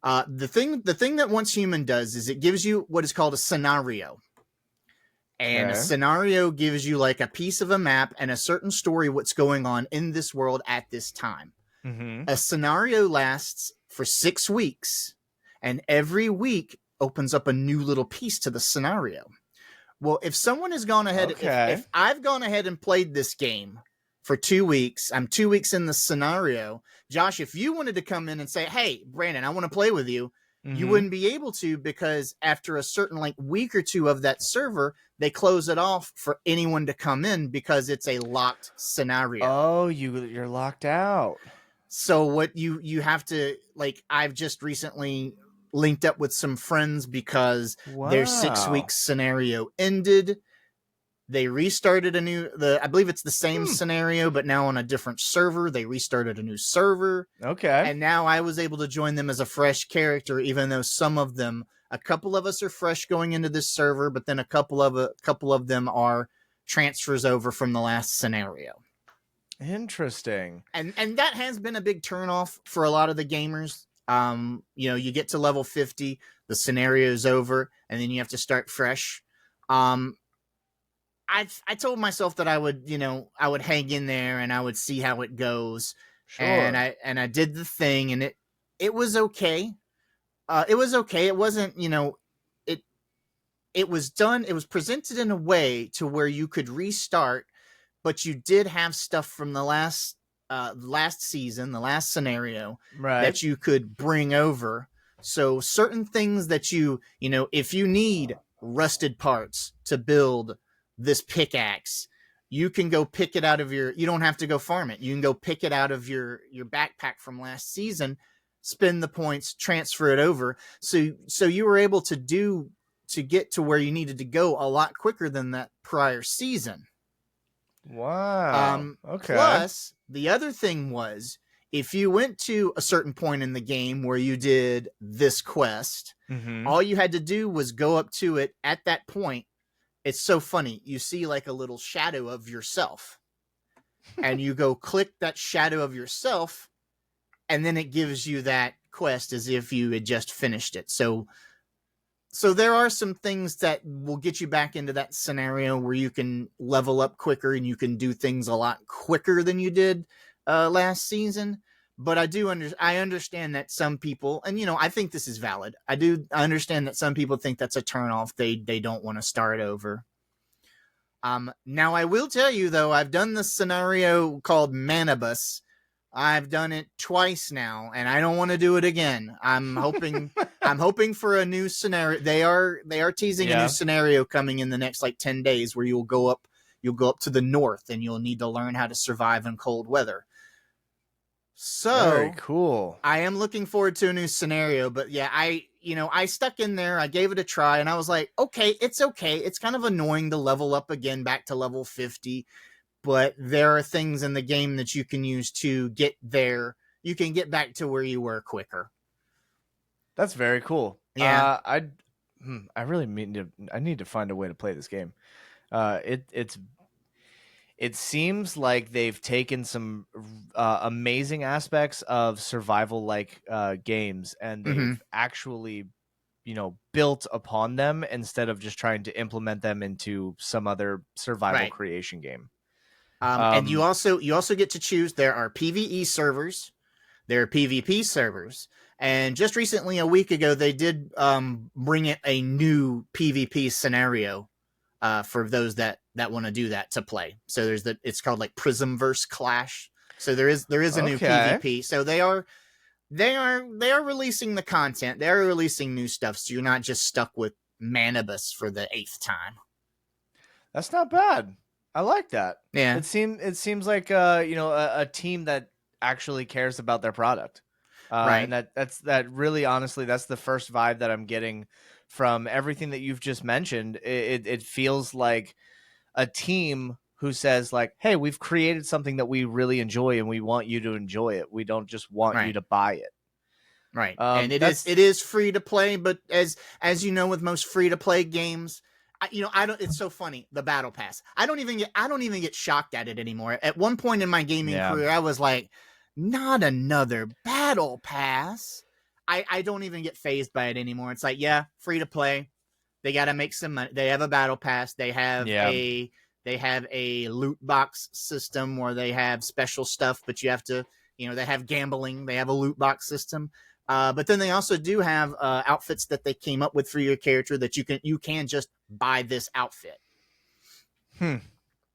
The thing that Once Human does is it gives you what is called a scenario. And a scenario gives you like a piece of a map and a certain story what's going on in this world at this time. Mm-hmm. A scenario lasts for 6 weeks, and every week opens up a new little piece to the scenario. Well, if someone has gone ahead, if I've gone ahead and played this game for 2 weeks, I'm 2 weeks in the scenario. Josh, if you wanted to come in and say, hey, Brandon, I want to play with you, you wouldn't be able to, because after a certain like week or two of that server, they close it off for anyone to come in because it's a locked scenario. Oh, you're locked out. So what you have to, like, I've just recently linked up with some friends because their 6 week scenario ended. They restarted I believe it's the same scenario, but now on a different server. They restarted a new server. Okay. And now I was able to join them as a fresh character, even though a couple of us are fresh going into this server, but then a couple of them are transfers over from the last scenario. Interesting. And that has been a big turnoff for a lot of the gamers. You get to level 50, the scenario is over, and then you have to start fresh. I told myself that I would hang in there and I would see how it goes. Sure. And I did the thing, and it was okay. It was okay. It wasn't, it was done. It was presented in a way to where you could restart, but you did have stuff from the last season, the last scenario, right, that you could bring over. So certain things that if you need rusted parts to build this pickaxe, you can go pick it out of you don't have to go farm it. You can go pick it out of your backpack from last season, spend the points, transfer it over. So you were able to get to where you needed to go a lot quicker than that prior season. Wow. Okay. Plus, the other thing was, if you went to a certain point in the game where you did this quest, all you had to do was go up to it at that point. It's so funny. You see like a little shadow of yourself, and you go click that shadow of yourself, and then it gives you that quest as if you had just finished it. So there are some things that will get you back into that scenario where you can level up quicker and you can do things a lot quicker than you did last season. But I understand that some people, and I think this is valid. I understand that some people think that's a turnoff. They don't want to start over. Now I will tell you though, I've done this scenario called Manibus. I've done it twice now, and I don't want to do it again. I'm hoping for a new scenario. They are teasing a new scenario coming in the next like 10 days where you'll go up to the north and you'll need to learn how to survive in cold weather. So very cool. I am looking forward to a new scenario, but yeah, I stuck in there. I gave it a try, and I was like, okay. It's kind of annoying to level up again back to level 50, but there are things in the game that you can use to get there. You can get back to where you were quicker. That's very cool. Yeah. I really need to find a way to play this game. It seems like they've taken some amazing aspects of survival like games, and they've actually built upon them instead of just trying to implement them into some other survival creation game. And you also get to choose. There are PvE servers, There are PvP servers. And just recently, a week ago, they did bring in a new PvP scenario for those that want to do that to play. So it's called like Prismverse Clash. So there is a new Okay. PvP. So they are releasing the content. They are releasing new stuff. So you're not just stuck with Manibus for the 8th time. That's not bad. I like that. Yeah. It seems like a team that actually cares about their product. Right. And that really honestly that's the first vibe that I'm getting from everything that you've just mentioned. It feels like a team who says like, "Hey, we've created something that we really enjoy and we want you to enjoy it. We don't just want you Right. to buy it." Right. And it That's is free to play, but as you know, with most free to play games, I don't. It's so funny, the battle pass. I don't even get shocked at it anymore. At one point in my gaming yeah. career, I was like, not another battle pass. I don't even get phased by it anymore. It's like, yeah, free to play. They got to make some money. They have a battle pass. They have Yeah. a loot box system where they have special stuff, but you have to, they have gambling. They have a loot box system. But then they also do have outfits that they came up with for your character that you can just buy this outfit.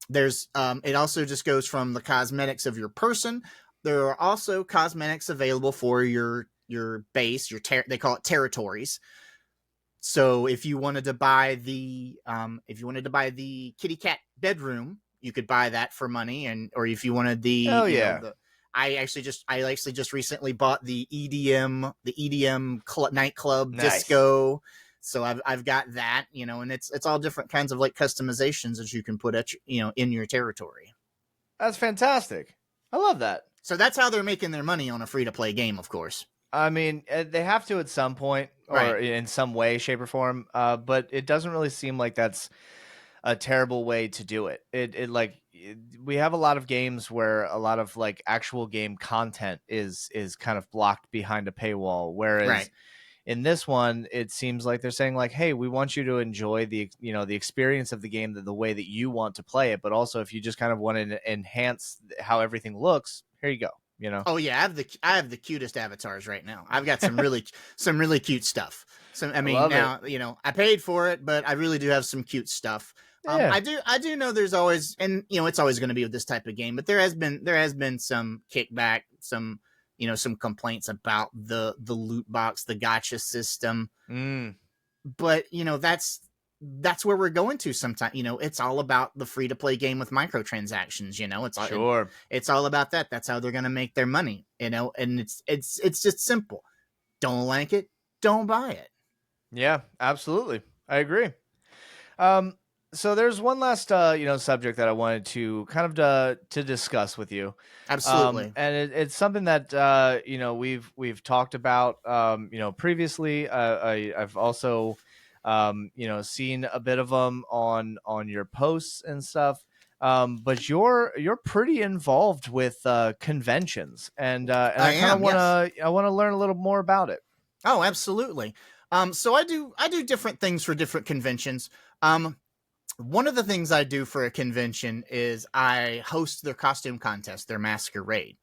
There's it also just goes from the cosmetics of your person. There are also cosmetics available for your base, they call it territories. So if you wanted to buy the kitty cat bedroom, you could buy that for money, or if you wanted Hell yeah. I actually just recently bought the EDM nightclub Nice. disco. So I've got that, and it's all different kinds of like customizations that you can put at in your territory. That's fantastic. I love that. So that's how they're making their money on a free to play game, of course. I mean, they have to at some point or Right. in some way, shape, or form. But it doesn't really seem like that's a terrible way to do it. We have a lot of games where a lot of like actual game content is kind of blocked behind a paywall, whereas Right. in this one, it seems like they're saying like, "Hey, we want you to enjoy the experience of the game the way that you want to play it, but also if you just kind of want to enhance how everything looks, here you go." Oh yeah, I have the cutest avatars right now. I've got some really cute stuff. So I mean, now I paid for it, but I really do have some cute stuff. Yeah. I do know there's always, and it's always going to be with this type of game, but there has been some kickback, some complaints about the loot box, the gacha system. But that's where we're going to sometime. It's all about the free to play game with microtransactions. It's all about that. That's how they're going to make their money. And it's just simple. Don't like it, don't buy it. Yeah, absolutely. I agree. So there's one last subject that I wanted to kind of to discuss with you. Absolutely. And it's something that we've talked about previously. I've also seen a bit of them on your posts and stuff. But you're pretty involved with conventions, and I kind of want to learn a little more about it. Oh, absolutely. So I do different things for different conventions. One of the things I do for a convention is I host their costume contest, their masquerade.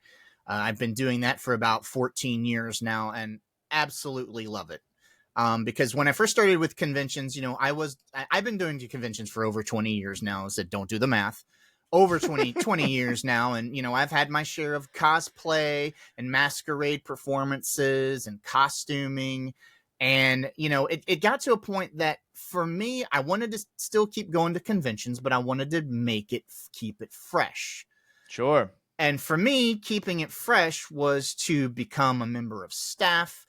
I've been doing that for about 14 years now and absolutely love it. Because when I first started with conventions, I've been doing conventions for over 20 years now. I said, don't do the math. Over 20 years now. And, I've had my share of cosplay and masquerade performances and costuming. And, it got to a point that for me, I wanted to still keep going to conventions, but I wanted to keep it fresh. Sure. And for me, keeping it fresh was to become a member of staff,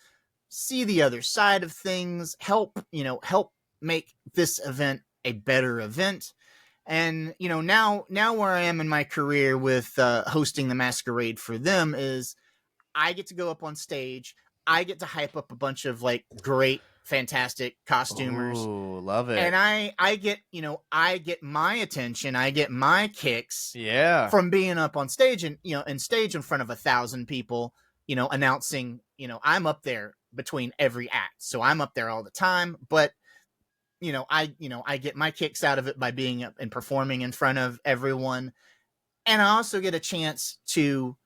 see the other side of things, help make this event a better event. And, now where I am in my career with hosting the masquerade for them is I get to go up on stage. I get to hype up a bunch of like great, fantastic costumers. Ooh, love it. And I get my attention. I get my kicks from being up on stage and, stage in front of 1,000 people, announcing, I'm up there between every act. So I'm up there all the time, but I get my kicks out of it by being up and performing in front of everyone. And I also get a chance to,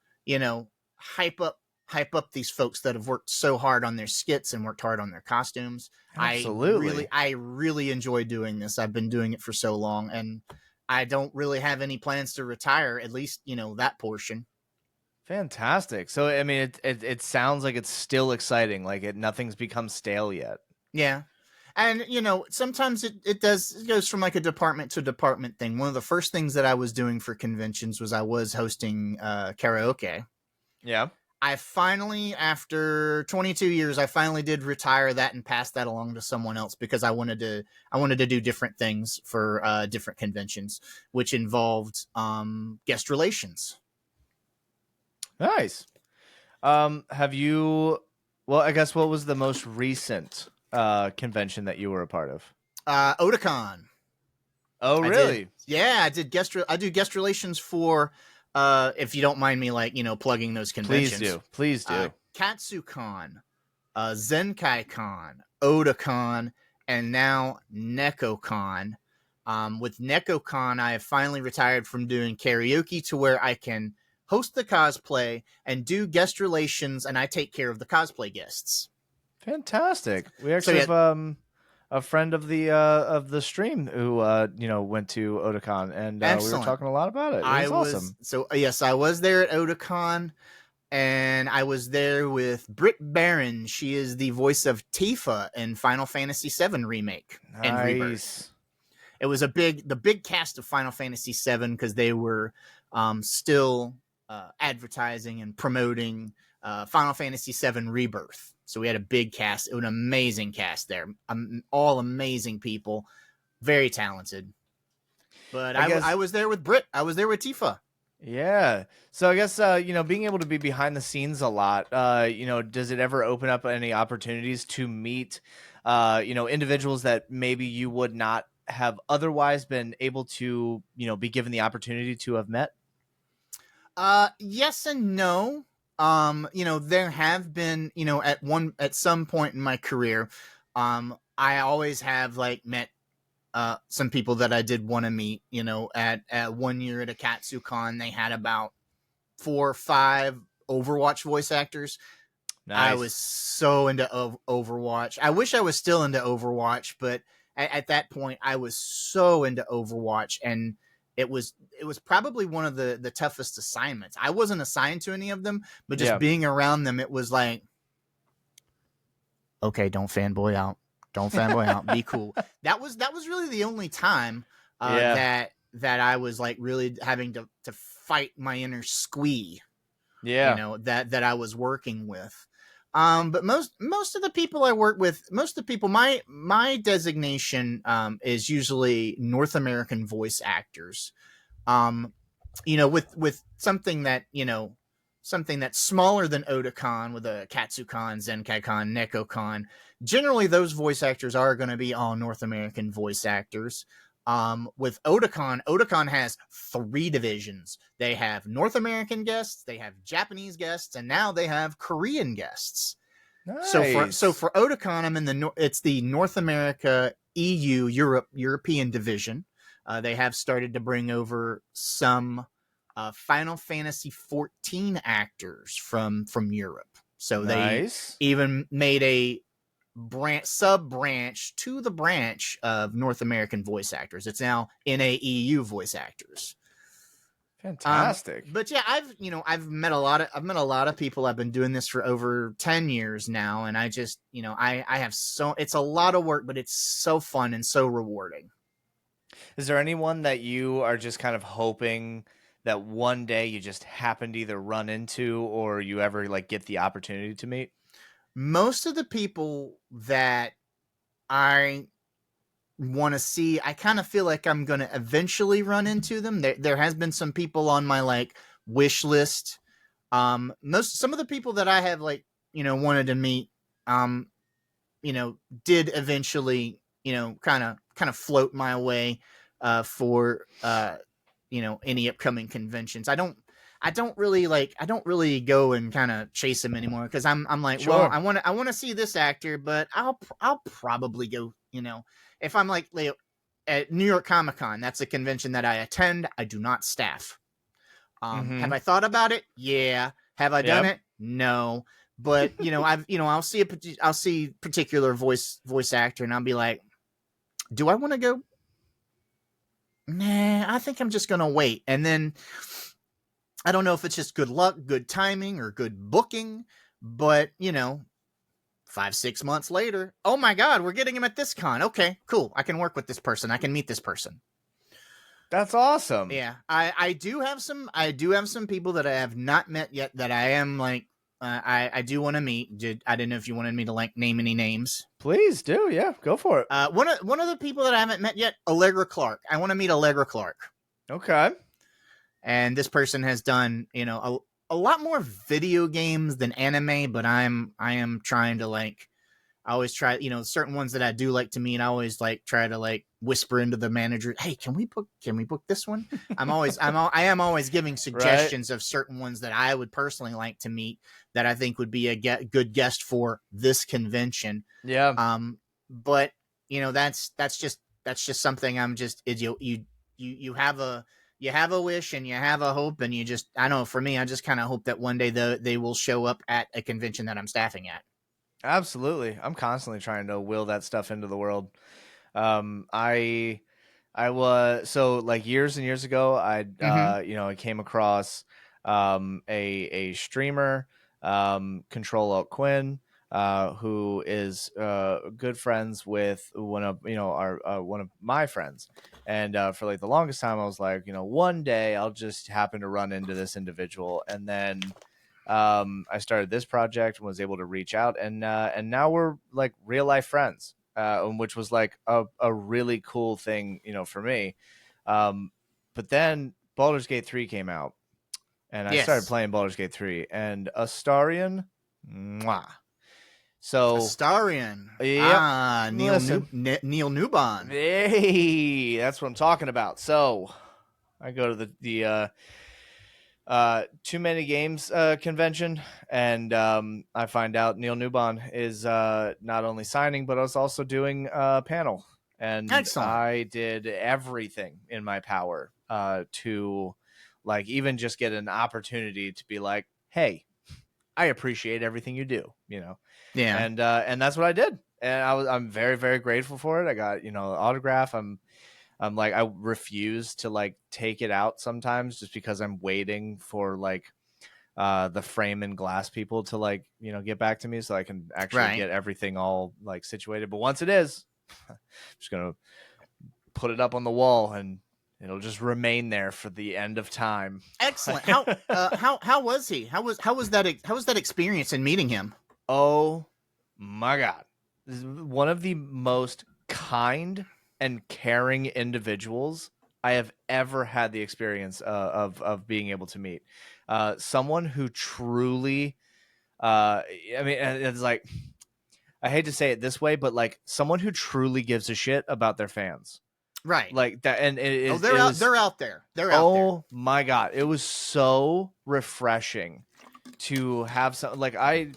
hype up hype up these folks that have worked so hard on their skits and worked hard on their costumes. Absolutely. I really enjoy doing this. I've been doing it for so long, and I don't really have any plans to retire, at least, that portion. Fantastic. So I mean, it sounds like it's still exciting. Like nothing's become stale yet. Yeah. And, sometimes it goes from like a department to department thing. One of the first things that I was doing for conventions was I was hosting karaoke. Yeah. I finally, after 22 years, I finally did retire that and pass that along to someone else because I wanted to do different things for different conventions, which involved guest relations. Nice. Have you? Well, I guess what was the most recent convention that you were a part of? Otakon. Oh, really? I do guest relations for. If you don't mind me, plugging those conventions. Please do. KatsuCon, ZenkaiCon, Otakon, and now NekoCon. With NekoCon, I have finally retired from doing karaoke to where I can host the cosplay and do guest relations, and I take care of the cosplay guests. Fantastic. We actually have a friend of the stream who went to Otakon, and we were talking a lot about it. It was awesome. So yes, I was there at Otakon, and I was there with Britt Barron. She is the voice of Tifa in Final Fantasy VII Remake and Rebirth. It was the big cast of Final Fantasy VII because they were still advertising and promoting Final Fantasy VII Rebirth. So we had a big cast. It was an amazing cast there. All amazing people, very talented. But I was there with Britt. I was there with Tifa. Yeah. So I guess being able to be behind the scenes a lot. Does it ever open up any opportunities to meet individuals that maybe you would not have otherwise been able to be given the opportunity to have met? Yes and no. There have been, at some point in my career, I always have met some people that I did want to meet. At 1 year at a KatsuCon, they had about 4 or 5 Overwatch voice actors. Nice. I was so into Overwatch. I wish I was still into Overwatch, but at that point, I was so into Overwatch, and it was probably one of the toughest assignments. I wasn't assigned to any of them, but just being around them, it was like, okay, don't fanboy out. Don't fanboy out. Be cool. That was really the only time that I was really having to fight my inner squee. Yeah. That I was working with. But most of the people I work with, my designation is usually North American voice actors. With something that's smaller than Otakon, with a KatsuCon, ZenkaiCon, NekoCon. Generally, those voice actors are going to be all North American voice actors. With Otakon has 3 divisions. They have North American guests, they have Japanese guests, and now they have Korean guests. Nice. So for Otakon, I'm it's the North America EU European division. They have started to bring over some Final Fantasy 14 actors from Europe. So nice. They even made a sub branch to the branch of North American voice actors. It's now NAEU voice actors. Fantastic. But yeah, I've met a lot of people. I've been doing this for over 10 years now, and I just, I have it's a lot of work, but it's so fun and so rewarding. Is there anyone that you are just kind of hoping that one day you just happen to either run into or you ever get the opportunity to meet? Most of the people that I want to see, I kind of feel like I'm going to eventually run into them. There has been some people on my wish list. Some of the people that I have wanted to meet, did eventually, kind of float my way for any upcoming conventions. I don't really go and kind of chase them anymore because I'm like, sure. Well, I want to see this actor, but I'll probably go, if I'm at New York Comic Con, that's a convention that I attend. I do not staff. Have I thought about it? Yeah. Have I done it? No, but I'll see particular voice actor, and I'll be like, do I want to go? Nah, I think I'm just gonna wait. And then I don't know if it's just good luck, good timing, or good booking, but 5-6 months later, oh my god, we're getting him at this con. Okay, cool. I can work with this person. I can meet this person. That's awesome. Yeah, I do have some people that I have not met yet that I am like I do want to meet. I didn't know if you wanted me to like name any names. Please do. Yeah, go for it. One of the people that I haven't met yet, Allegra Clark. I want to meet Allegra Clark. Okay. And this person has done a lot more video games than anime, but I am trying to like. I always try, certain ones that I do like to meet. I always like try to like whisper into the manager, "Hey, can we book this one?" I am always giving suggestions of certain ones that I would personally like to meet that I think would be a good guest for this convention. Yeah. But that's just something I'm just you have a wish and you have a hope, and I know for me, I just kind of hope that one day they will show up at a convention that I'm staffing at. Absolutely. I'm constantly trying to will that stuff into the world. I was so like years and years ago, I came across a streamer, Control Alt Quinn, who is good friends with one of one of my friends. And for like the longest time, I was like, one day I'll just happen to run into this individual, and then I started this project and was able to reach out, and now we're like real life friends, which was like a really cool thing, for me. But then Baldur's Gate 3 came out, and I started playing Baldur's Gate 3, and Astarion, mwah. So Astarion, yep. Neil Newbon. Hey, that's what I'm talking about. So I go to the Too Many Games convention, and I find out Neil Newbon is not only signing but is also doing a panel, and Excellent. I did everything in my power to like even just get an opportunity to be like, hey, I appreciate everything you do, Yeah. And that's what I did, and I'm very, very grateful for it. I got autograph. I'm like, I refuse to like take it out sometimes just because I'm waiting for like the frame and glass people to like, get back to me so I can actually get everything all like situated. But once it is, I'm just going to put it up on the wall and it'll just remain there for the end of time. Excellent. How was he? How was that experience in meeting him? Oh my God. This is one of the most kind and caring individuals I have ever had the experience of being able to meet. Someone who truly, I mean, it's like, I hate to say it this way, but like someone who truly gives a shit about their fans. Right. Like that. And they're out there. They're out there. Oh my God. It was so refreshing to have some, like I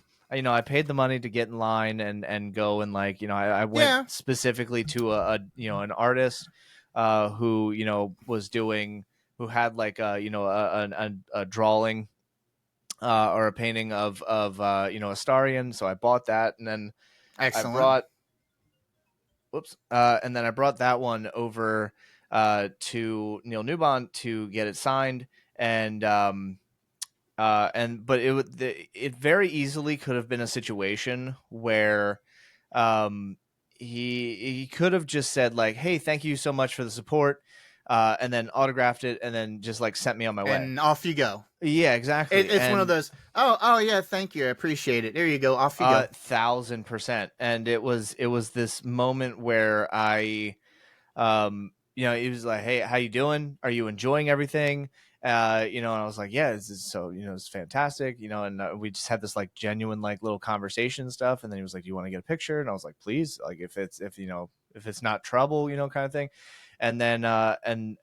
paid the money to get in line and go, and like, I went specifically to an artist who, was doing, who had like a drawing or a painting of Astarion. So I bought that, and then Excellent. I brought that one over to Neil Newbon to get it signed, and but it very easily could have been a situation where he could have just said like, hey, thank you so much for the support, and then autographed it and then just like sent me on my way, and off you go. Yeah, exactly. It's one of those, oh yeah, thank you, I appreciate it, there you go, off you go. 1,000%. And it was this moment where I he was like, hey, how you doing, are you enjoying everything? And I was like, yeah, this is so, it's fantastic, and we just had this like genuine like little conversation and stuff. And then he was like, do you want to get a picture? And I was like, please, like if it's not trouble, kind of thing. And then and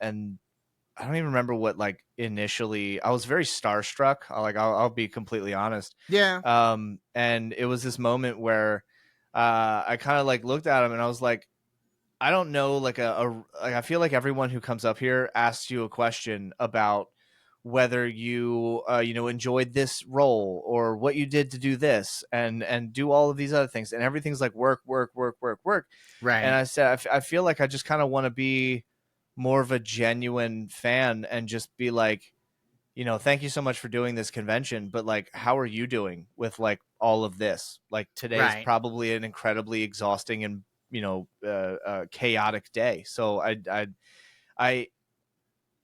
I don't even remember what, like, initially I was very starstruck. I'll be completely honest. Yeah. And it was this moment where I kind of like looked at him and I was like, I don't know, like I feel like everyone who comes up here asks you a question about whether you enjoyed this role or what you did to do this and do all of these other things, and everything's like work, work, work, work, work. And Right. I said, I feel like I just kind of want to be more of a genuine fan and just be like, thank you so much for doing this convention, but like, how are you doing with like all of this? Like today's Right. probably an incredibly exhausting and chaotic day. So I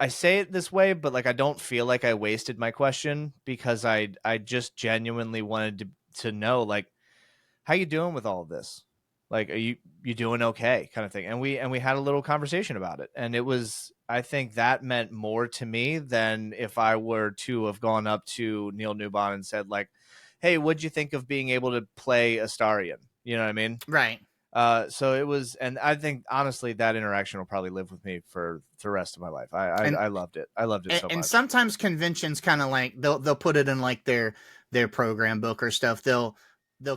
I say it this way, but like I don't feel like I wasted my question, because I just genuinely wanted to know, like, how you doing with all of this? Like, are you doing okay, kind of thing. And we had a little conversation about it, and it was, I think that meant more to me than if I were to have gone up to Neil Newbon and said like, "Hey, what'd you think of being able to play Astarion?" You know what I mean? Right. So it was, and I think honestly that interaction will probably live with me for the rest of my life. And I loved it. I loved it so and much. sometimes conventions kind of like they'll put it in like their program book or stuff. They'll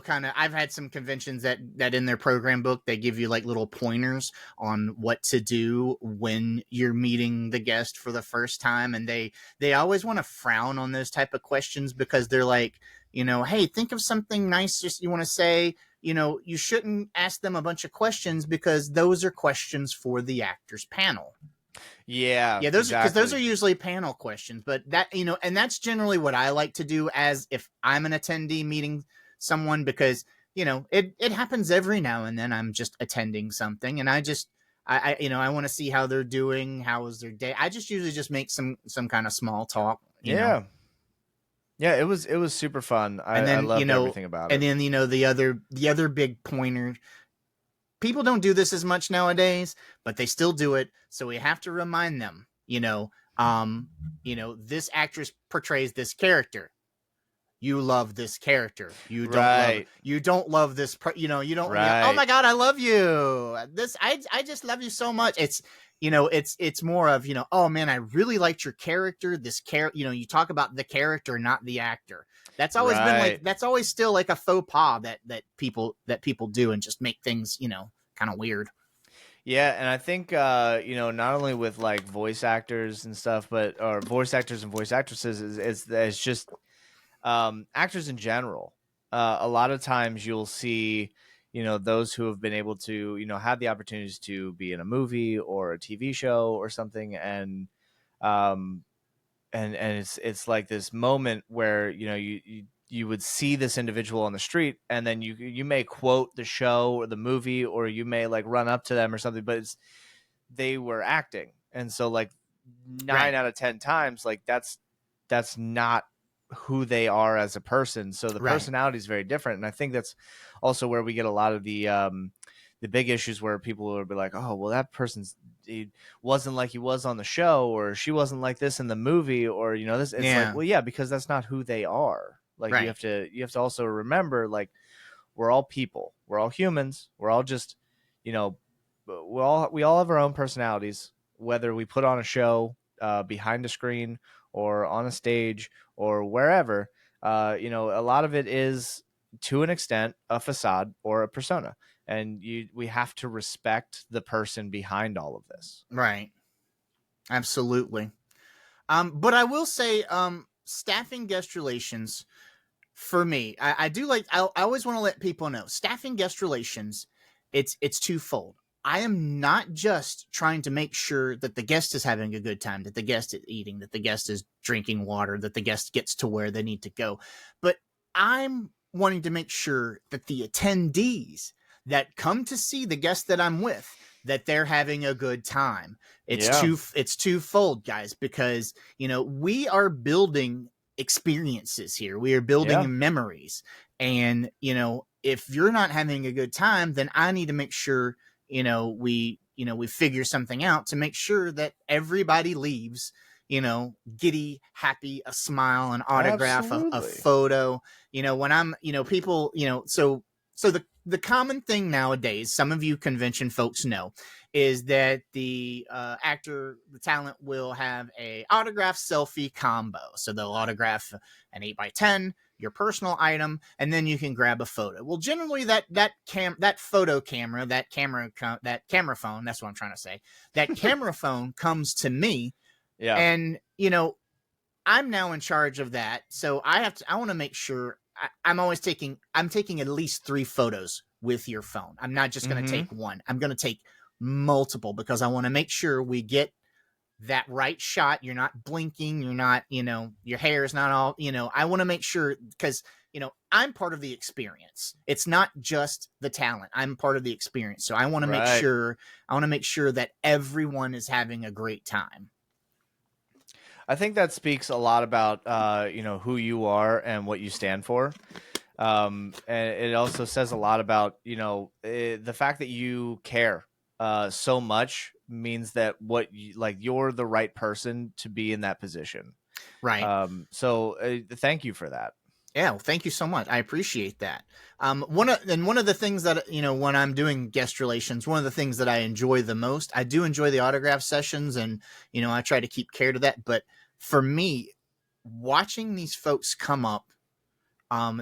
kind of, I've had some conventions that in their program book they give you like little pointers on what to do when you're meeting the guest for the first time, and they always want to frown on those type of questions, because they're like, hey, think of something nice just you want to say. You shouldn't ask them a bunch of questions, because those are questions for the actors panel. Yeah, Yeah, those are exactly. usually panel questions, but and that's generally what I like to do as if I'm an attendee meeting someone, because it happens every now and then. I'm just attending something, and I want to see how they're doing, how was their day. I just usually just make some kind of small talk. Yeah. Yeah, it was super fun. And I then loved everything about it. the other big pointer. People don't do this as much nowadays, but they still do it. So we have to remind them, this actress portrays this character. You love this character. Right. You don't love this. You don't. Oh Right. my God, I love you. I just love you so much. It's more of, oh man, I really liked your character. This character, you talk about the character, not the actor. That's always been like, Right. that's always still like a faux pas that people do, and just make things, kind of weird. Yeah, and I think not only with like voice actors and stuff, but or voice actors and voice actresses is just actors in general. A lot of times you'll see, those who have been able to, have the opportunities to be in a movie or a TV show or something, um, and it's like this moment where you would see this individual on the street, and then you may quote the show or the movie, or you may like run up to them or something, but they were acting, and so like nine Right. out of ten times, like that's not who they are as a person. So the Right. personality is very different, and I think that's also where we get a lot of the big issues, where people will be like, oh well, that person's, he wasn't like he was on the show, or she wasn't like this in the movie, or this. It's like, Yeah. well, yeah, because that's not who they are. Like you Right. have to also remember, like, we're all people, we're all humans, we're all just, you know we all have our own personalities, whether we put on a show, behind a screen, or on a stage, or wherever. A lot of it is, to an extent, a facade or a persona, and we have to respect the person behind all of this. Right. Absolutely. But I will say, staffing guest relations for me, I do like. I always want to let people know, staffing guest relations. It's twofold. I am not just trying to make sure that the guest is having a good time, that the guest is eating, that the guest is drinking water, that the guest gets to where they need to go, but I'm wanting to make sure that the attendees that come to see the guest that I'm with, that they're having a good time. Yeah. It's twofold, guys, because we are building experiences here. We are Yeah. building memories. And, if you're not having a good time, then I need to make sure, we figure something out to make sure that everybody leaves, giddy, happy, a smile, an autograph, a Absolutely. photo. When I'm, people, so the common thing nowadays, some of you convention folks know, is that the the talent will have a autograph selfie combo. So they'll autograph an 8x10, your personal item, and then you can grab a photo. Well, generally that photo camera, that camera phone, that's what I'm trying to say. That camera phone comes to me, Yeah. and I'm now in charge of that, so I want to make sure I'm taking at least 3 photos with your phone. I'm not just going to Mm-hmm. take one. I'm going to take multiple because I want to make sure we get that right shot. You're not blinking, you're not, your hair is not all, I want to make sure, because I'm part of the experience. It's not just the talent. I'm part of the experience. So Right. I want to make sure that everyone is having a great time. I think that speaks a lot about who you are and what you stand for. And it also says a lot about the fact that you care so much means that you're the right person to be in that position. Right. So thank you for that. Yeah, well, thank you so much. I appreciate that. One of the things that when I'm doing guest relations, one of the things that I enjoy the most, I do enjoy the autograph sessions, and I try to keep care to that. But for me, watching these folks come up,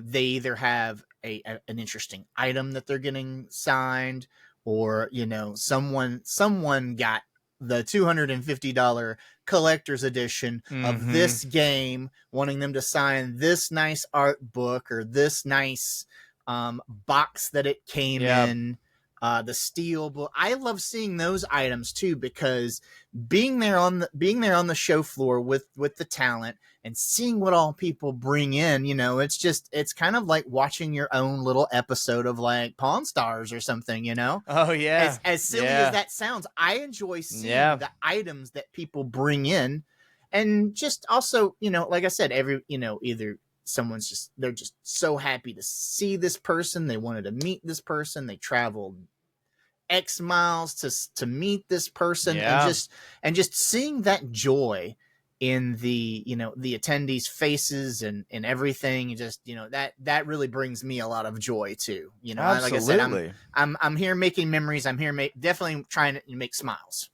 they either have an interesting item that they're getting signed, or someone got the $250 collector's edition of Mm-hmm. this game, wanting them to sign this nice art book or this nice box that it came Yeah. in. The steel book. I love seeing those items too, because being there on the show floor with the talent and seeing what all people bring in, it's kind of like watching your own little episode of like Pawn Stars or something. Oh yeah. As silly as Yeah. that sounds, I enjoy seeing Yeah. the items that people bring in, and just also, like I said, either they're just so happy to see this person, they wanted to meet this person, they traveled X miles to meet this person, Yeah. and just seeing that joy in the the attendees' faces and everything. Just that really brings me a lot of joy too. Like I said, Absolutely. I'm here making memories. I'm here definitely trying to make smiles.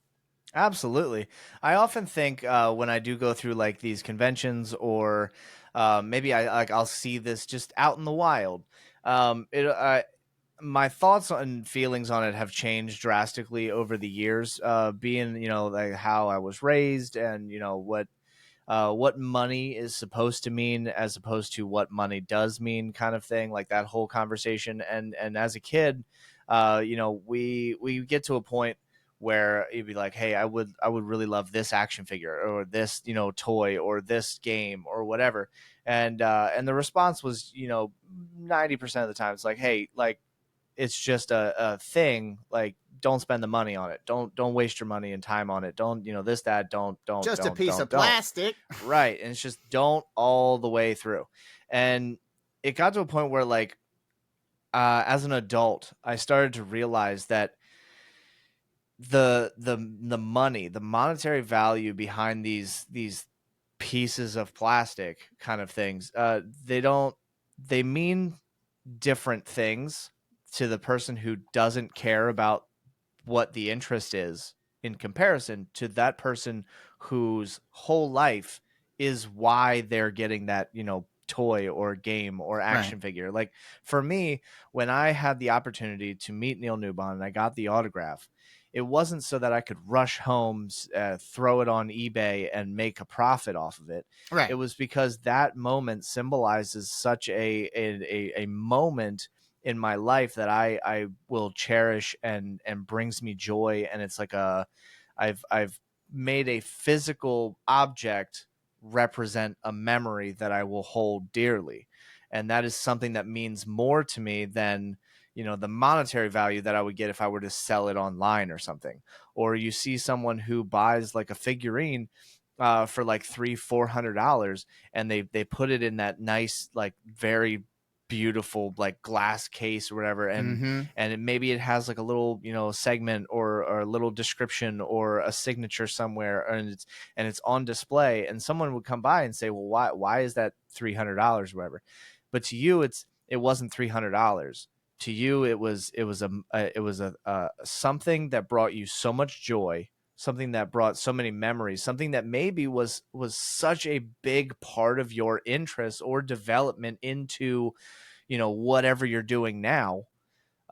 Absolutely. I often think when I do go through like these conventions, or maybe I'll see this just out in the wild. It My thoughts and feelings on it have changed drastically over the years. Being like how I was raised, and what money is supposed to mean as opposed to what money does mean, kind of thing, like that whole conversation. And as a kid, we get to a point where you'd be like, hey, I would really love this action figure, or this toy, or this game, or whatever. And the response was 90% of the time it's like, hey, like, it's just a thing, like, don't spend the money on it, don't waste your money and time on it, don't this, that, don't don't Just a don't piece don't of don't plastic. Right. And it's just don't all the way through. And it got to a point where, like, as an adult, I started to realize that the money, the monetary value behind these pieces of plastic kind of things, they mean different things to the person who doesn't care about what the interest is, in comparison to that person whose whole life is why they're getting that toy or game or Right. action figure. Like, for me, when I had the opportunity to meet Neil Newbon and I got the autograph, it wasn't so that I could rush home, throw it on eBay and make a profit off of it. It Right. was because that moment symbolizes such a moment in my life that I will cherish, and brings me joy. And it's like I've made a physical object represent a memory that I will hold dearly. And that is something that means more to me than the monetary value that I would get if I were to sell it online or something. Or you see someone who buys like a figurine for like $300-400, and they put it in that nice, like, very beautiful, like, glass case or whatever, Mm-hmm. and maybe it has like a little segment, or a little description, or a signature somewhere, and it's on display, and someone would come by and say, well, why is that $300 or whatever? But to you, it wasn't $300. To you, it was a something that brought you so much joy, something that brought so many memories, something that maybe was such a big part of your interest or development into whatever you're doing now,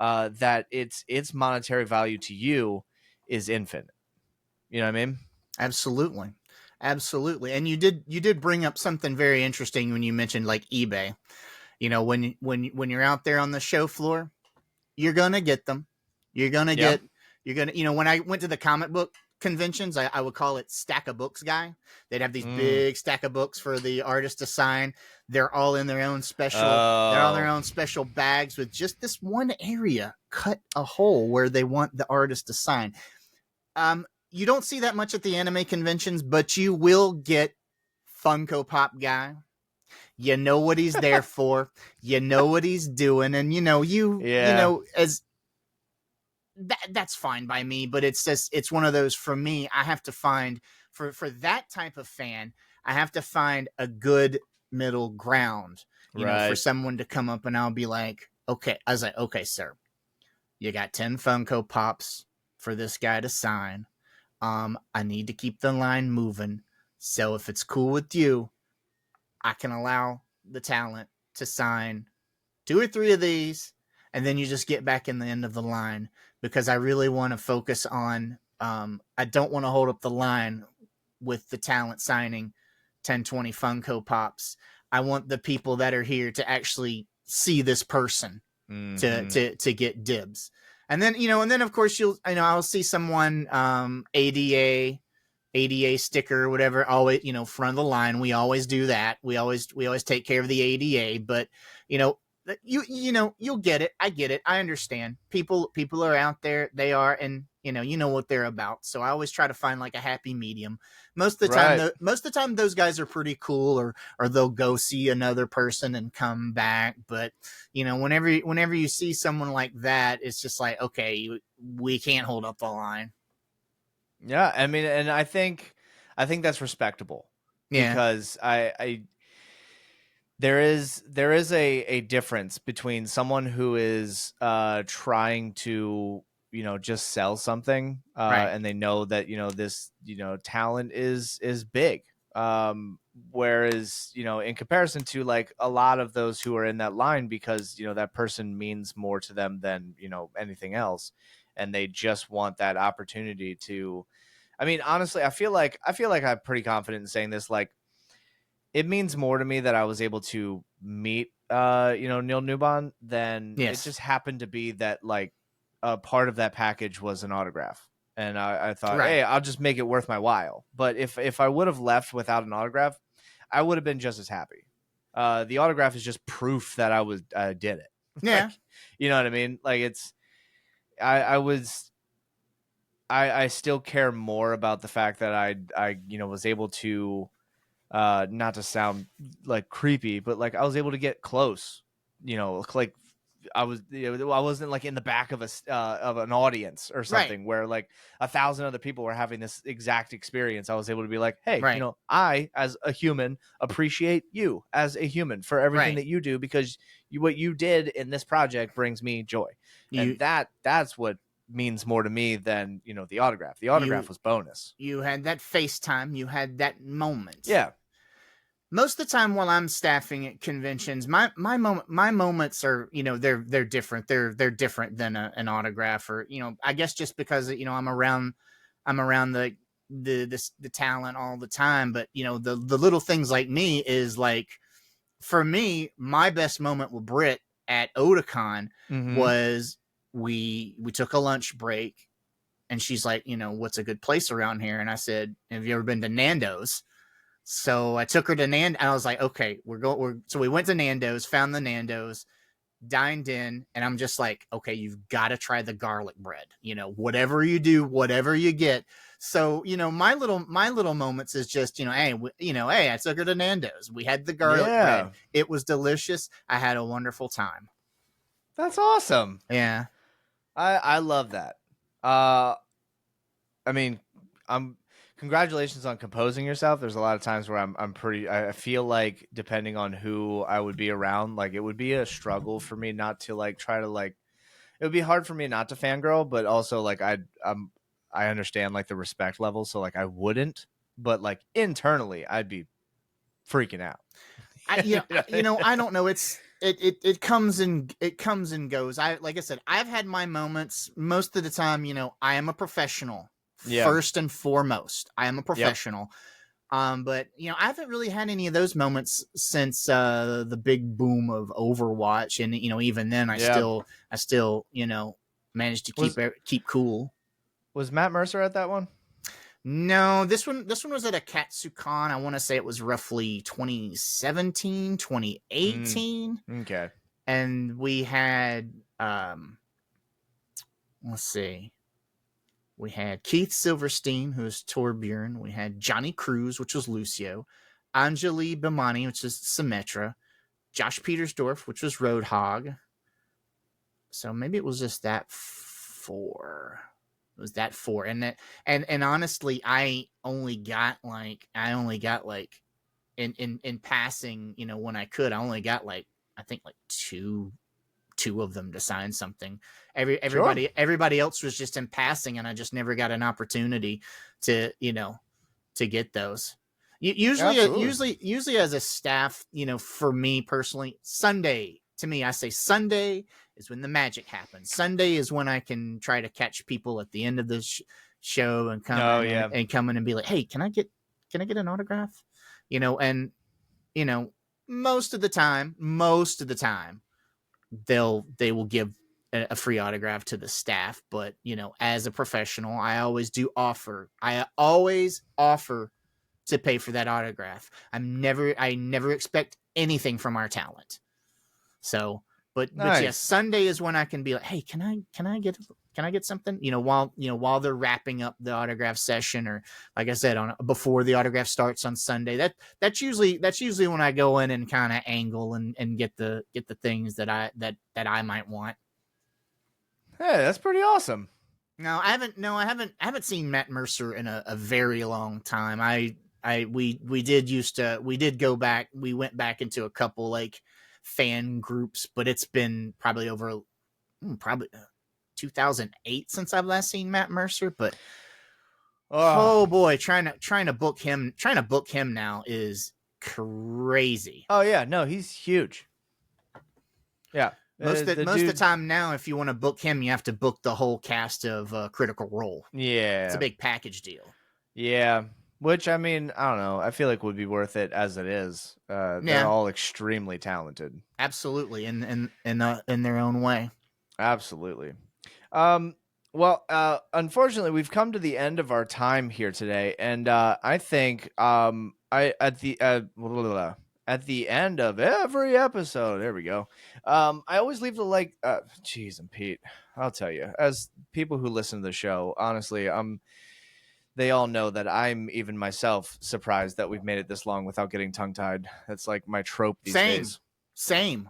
that its monetary value to you is infinite. You know what I mean? Absolutely. Absolutely. And you did bring up something very interesting when you mentioned like eBay. You know, when you're out there on the show floor, you're gonna get them. You're gonna Yeah. get when I went to the comic book conventions, I would call it stack of books guy. They'd have these Mm. big stack of books for the artist to sign. They're all in their Oh. own special bags with just this one area cut a hole where they want the artist to sign. You don't see that much at the anime conventions, but you will get Funko Pop guy. You know what he's there for. You know what he's doing, and Yeah. as that's fine by me. But it's just it's one of those for me. I have to find for that type of fan. I have to find a good middle ground. For Right. someone to come up and I'll be like, okay. I was like, okay, sir, you got 10 Funko Pops for this guy to sign. I need to keep the line moving. So if it's cool with you, I can allow the talent to sign 2 or 3 of these, and then you just get back in the end of the line because I really want to focus on. I don't want to hold up the line with the talent signing 10, 20 Funko Pops. I want the people that are here to actually see this person Mm-hmm. to get dibs. And then of course I'll see someone ADA sticker or whatever, always front of the line. We always do that. We always take care of the ADA, but you'll get it. I get it. I understand. People are out there. They are, and what they're about. So I always try to find like a happy medium. Most of the time, Right. those guys are pretty cool, or they'll go see another person and come back. But whenever you see someone like that, it's just like, okay, we can't hold up the line. Yeah. I mean, and I think that's respectable Yeah. because there is a difference between someone who is trying to just sell something Right. and they know that this talent is big, whereas in comparison to like a lot of those who are in that line because that person means more to them than anything else, and they just want that opportunity to. I mean, honestly, I feel like I'm pretty confident in saying this. Like, it means more to me that I was able to meet Neil Newbon than it Yes. just happened to be that like a part of that package was an autograph. And I thought, Right. hey, I'll just make it worth my while. But if I would have left without an autograph, I would have been just as happy. The autograph is just proof that I did it. Yeah. Like, you know what I mean? Like I still care more about the fact that I was able to not to sound like creepy, but like I was able to get close, like I wasn't like in the back of of an audience or Right. something where like 1,000 other people were having this exact experience. I was able to be like, hey, Right. I as a human appreciate you as a human for everything Right. that you do because what you did in this project brings me joy, You and that's what means more to me than the autograph. The you autograph was bonus. you had that FaceTime, you had that moment. Yeah. Most of the time while I'm staffing at conventions, my moments are, they're different. They're different than an autograph, or I guess just because I'm around the talent all the time. But the little things like me is like, for me, my best moment with Britt at Otakon Mm-hmm. was we took a lunch break, and she's like, what's a good place around here? And I said, have you ever been to Nando's? So I took her to Nando's, and I was like, okay, so we went to Nando's, found the Nando's, dined in, and I'm just like, okay, you've got to try the garlic bread. Whatever you do, whatever you get. So, my little moments is just, hey, I took her to Nando's. We had the garlic bread. Yeah. It was delicious. I had a wonderful time. That's awesome. Yeah. I love that. Uh, I mean, I'm congratulations on composing yourself. There's a lot of times where I'm pretty. I feel like depending on who I would be around, like it would be a struggle for me not to like try to like. It would be hard for me not to fangirl, but also like I understand like the respect level, so like I wouldn't, but like internally I'd be freaking out. I don't know. It comes and goes. Like I said, I've had my moments. Most of the time, I am a professional. Yeah. First and foremost, I am a Yep. professional. But I haven't really had any of those moments since the big boom of Overwatch, and even then, I Yeah. still managed to Was keep cool. was Matt Mercer at that one? No, this one was at a Katsucon. I want to say it was roughly 2017, 2018. Okay. And we had let's see. We had Keith Silverstein, who is Torbjorn. We had Johnny Cruz, which was Lucio. Anjali Bimani, which is Symmetra. Josh Petersdorf, which was Roadhog. So maybe it was just that four. It was that four. And honestly, I only got like in passing, when I could, I only got I think two of them to sign something. Everybody else was just in passing, and I just never got an opportunity to get those. Usually as a staff, for me personally, Sunday, to me, I say Sunday is when the magic happens. Sunday is when I can try to catch people at the end of the show and come and come in and be like, hey, can I get an autograph? And most of the time they will give a free autograph to the staff. But as a professional, I always offer to pay for that autograph. I never expect anything from our talent. So but yes, Sunday is when I can be like, hey, can I get something, while they're wrapping up the autograph session, or like I said, before the autograph starts on Sunday. That's usually when I go in and kind of angle and get the things that I might want. Hey, that's pretty awesome. No, I haven't seen Matt Mercer in a very long time. We went back into a couple fan groups, but it's been probably over 2008 since I've last seen Matt Mercer. But oh boy, trying to book him now is crazy. Oh yeah, no, he's huge. Yeah. Most of the time now, if you want to book him, you have to book the whole cast of Critical Role. Yeah. It's a big package deal. Yeah. Which, I mean, I don't know. I feel like would be worth it as it is. They're all extremely talented. Absolutely. In their own way. Absolutely. Well, unfortunately, we've come to the end of our time here today. And I think at the end of every episode, there we go. I always leave the geez, and Pete, I'll tell you, as people who listen to the show, honestly, they all know that I'm even myself surprised that we've made it this long without getting tongue-tied. That's like my trope these days. Same.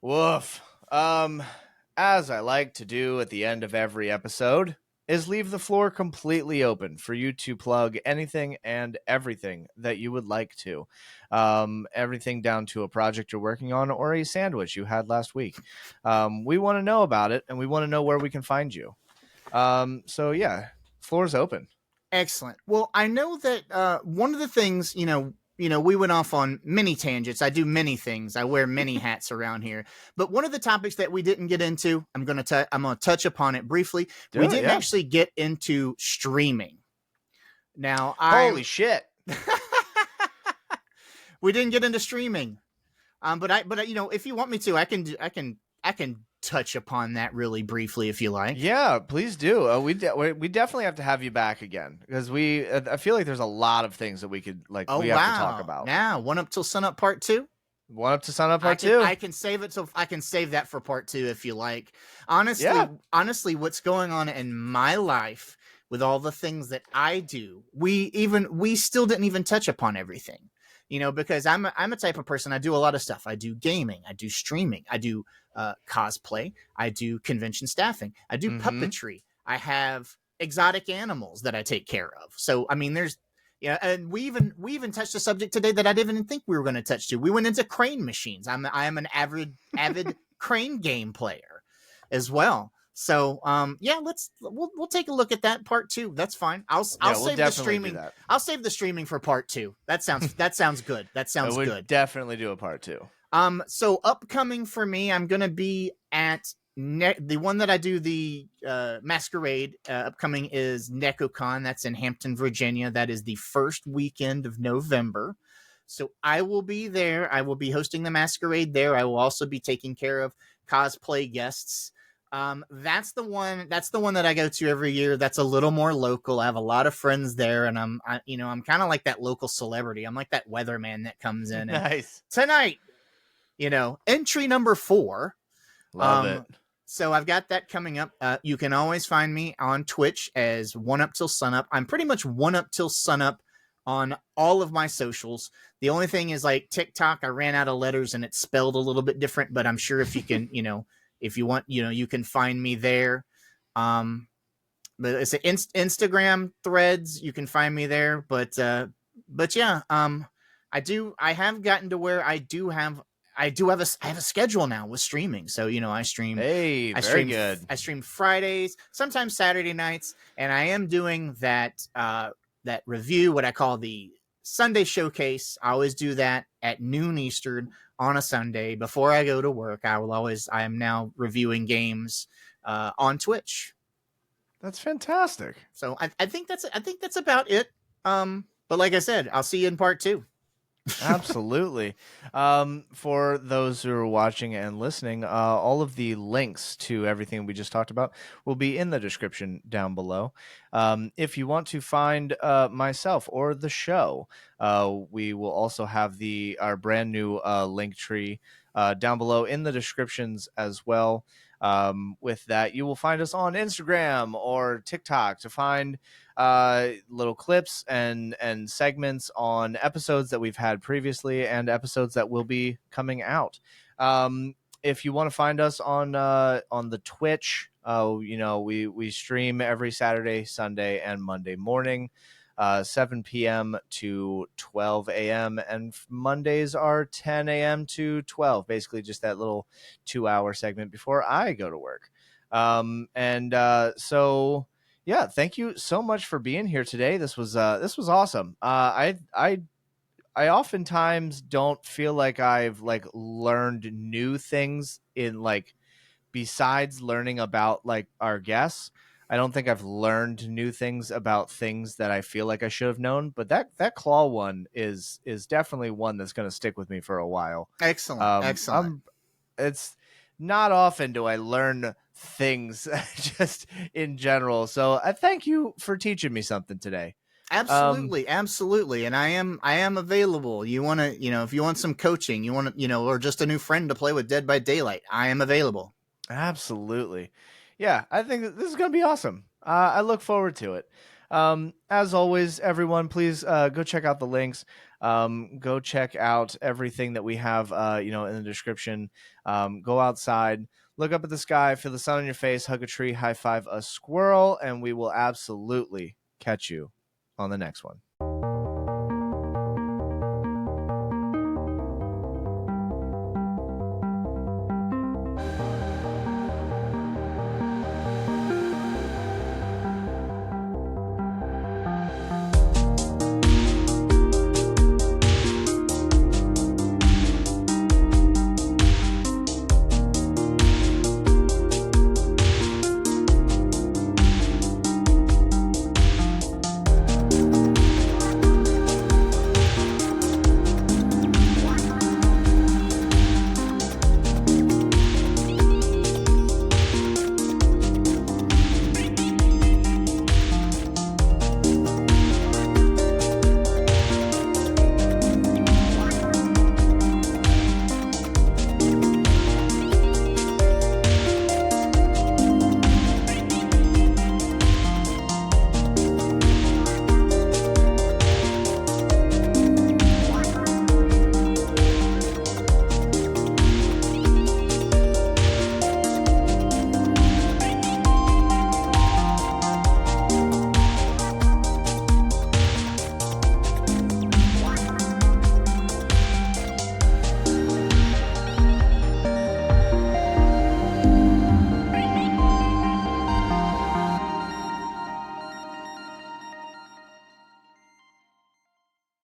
Woof. As I like to do at the end of every episode, is leave the floor completely open for you to plug anything and everything that you would like to. Everything down to a project you're working on or a sandwich you had last week. We want to know about it, and we want to know where we can find you. So yeah, floor's open. Excellent. Well, I know that one of the things, we went off on many tangents. I do many things. I wear many hats around here. But one of the topics that we didn't get into, I'm going to touch upon it briefly. We didn't actually get into streaming. Now, holy shit. We didn't get into streaming. But if you want me to, I can touch upon that really briefly if you like. Yeah, please do. We definitely have to have you back again, because I feel like there's a lot of things that we could have to talk about. Now, Oneuptillsunup Part 2. Oneuptillsunup Part 2. I can save that for Part 2 if you like. Honestly, what's going on in my life with all the things that I do, we still didn't even touch upon everything. Because I'm a type of person. I do a lot of stuff. I do gaming. I do streaming. I do cosplay. I do convention staffing. I do puppetry. I have exotic animals that I take care of. So I mean, and we even touched a subject today that I didn't even think we were going to touch to. We went into crane machines. I am an avid crane game player as well. So we'll take a look at that Part 2. That's fine. I'll save the streaming. I'll save the streaming for Part 2. That sounds good. That sounds good. Definitely do a Part 2. So upcoming for me, I'm gonna be at the one that I do the masquerade upcoming is NecoCon. That's in Hampton, Virginia. That is the first weekend of November. So I will be there. I will be hosting the masquerade there. I will also be taking care of cosplay guests. That's the one. That's the one that I go to every year. That's a little more local. I have a lot of friends there, and I'm kind of like that local celebrity. I'm like that weatherman that comes in. And Nice. tonight, entry number 4. Love it. So I've got that coming up. You can always find me on Twitch as Oneuptillsunup. I'm pretty much Oneuptillsunup on all of my socials. The only thing is like TikTok, I ran out of letters and it's spelled a little bit different, but I'm sure if you can, if you want, you can find me there. But it's an Instagram Threads. You can find me there. But yeah, I have gotten to where I have a schedule now with streaming. So, I stream. Hey, very good. I stream Fridays, sometimes Saturday nights, and I am doing that review, what I call the Sunday showcase. I always do that at noon Eastern on a Sunday before I go to work. I am now reviewing games on Twitch. That's fantastic. So I think that's about it. But like I said, I'll see you in part 2. Absolutely. For those who are watching and listening, all of the links to everything we just talked about will be in the description down below. If you want to find myself or the show, we will also have our brand new link tree down below in the descriptions as well. With that, you will find us on Instagram or TikTok to find little clips and segments on episodes that we've had previously and episodes that will be coming out. If you want to find us on the Twitch, we stream every Saturday, Sunday, and Monday morning, 7 p.m. to 12 a.m. and Mondays are 10 a.m. to 12, basically just that little 2-hour segment before I go to work. So yeah, thank you so much for being here today. This was awesome. I oftentimes don't feel like I've learned new things in besides learning about our guests. I don't think I've learned new things about things that I feel like I should have known, but that claw one is definitely one that's going to stick with me for a while. Excellent. It's not often do I learn things just in general. So I thank you for teaching me something today. Absolutely. And I am available. You want to, if you want some coaching, you want to, or just a new friend to play with Dead by Daylight, I am available. Absolutely. Yeah, I think this is going to be awesome. I look forward to it. As always, everyone, please go check out the links. Go check out everything that we have, in the description. Go outside, look up at the sky, feel the sun on your face, hug a tree, high five a squirrel, and we will absolutely catch you on the next one.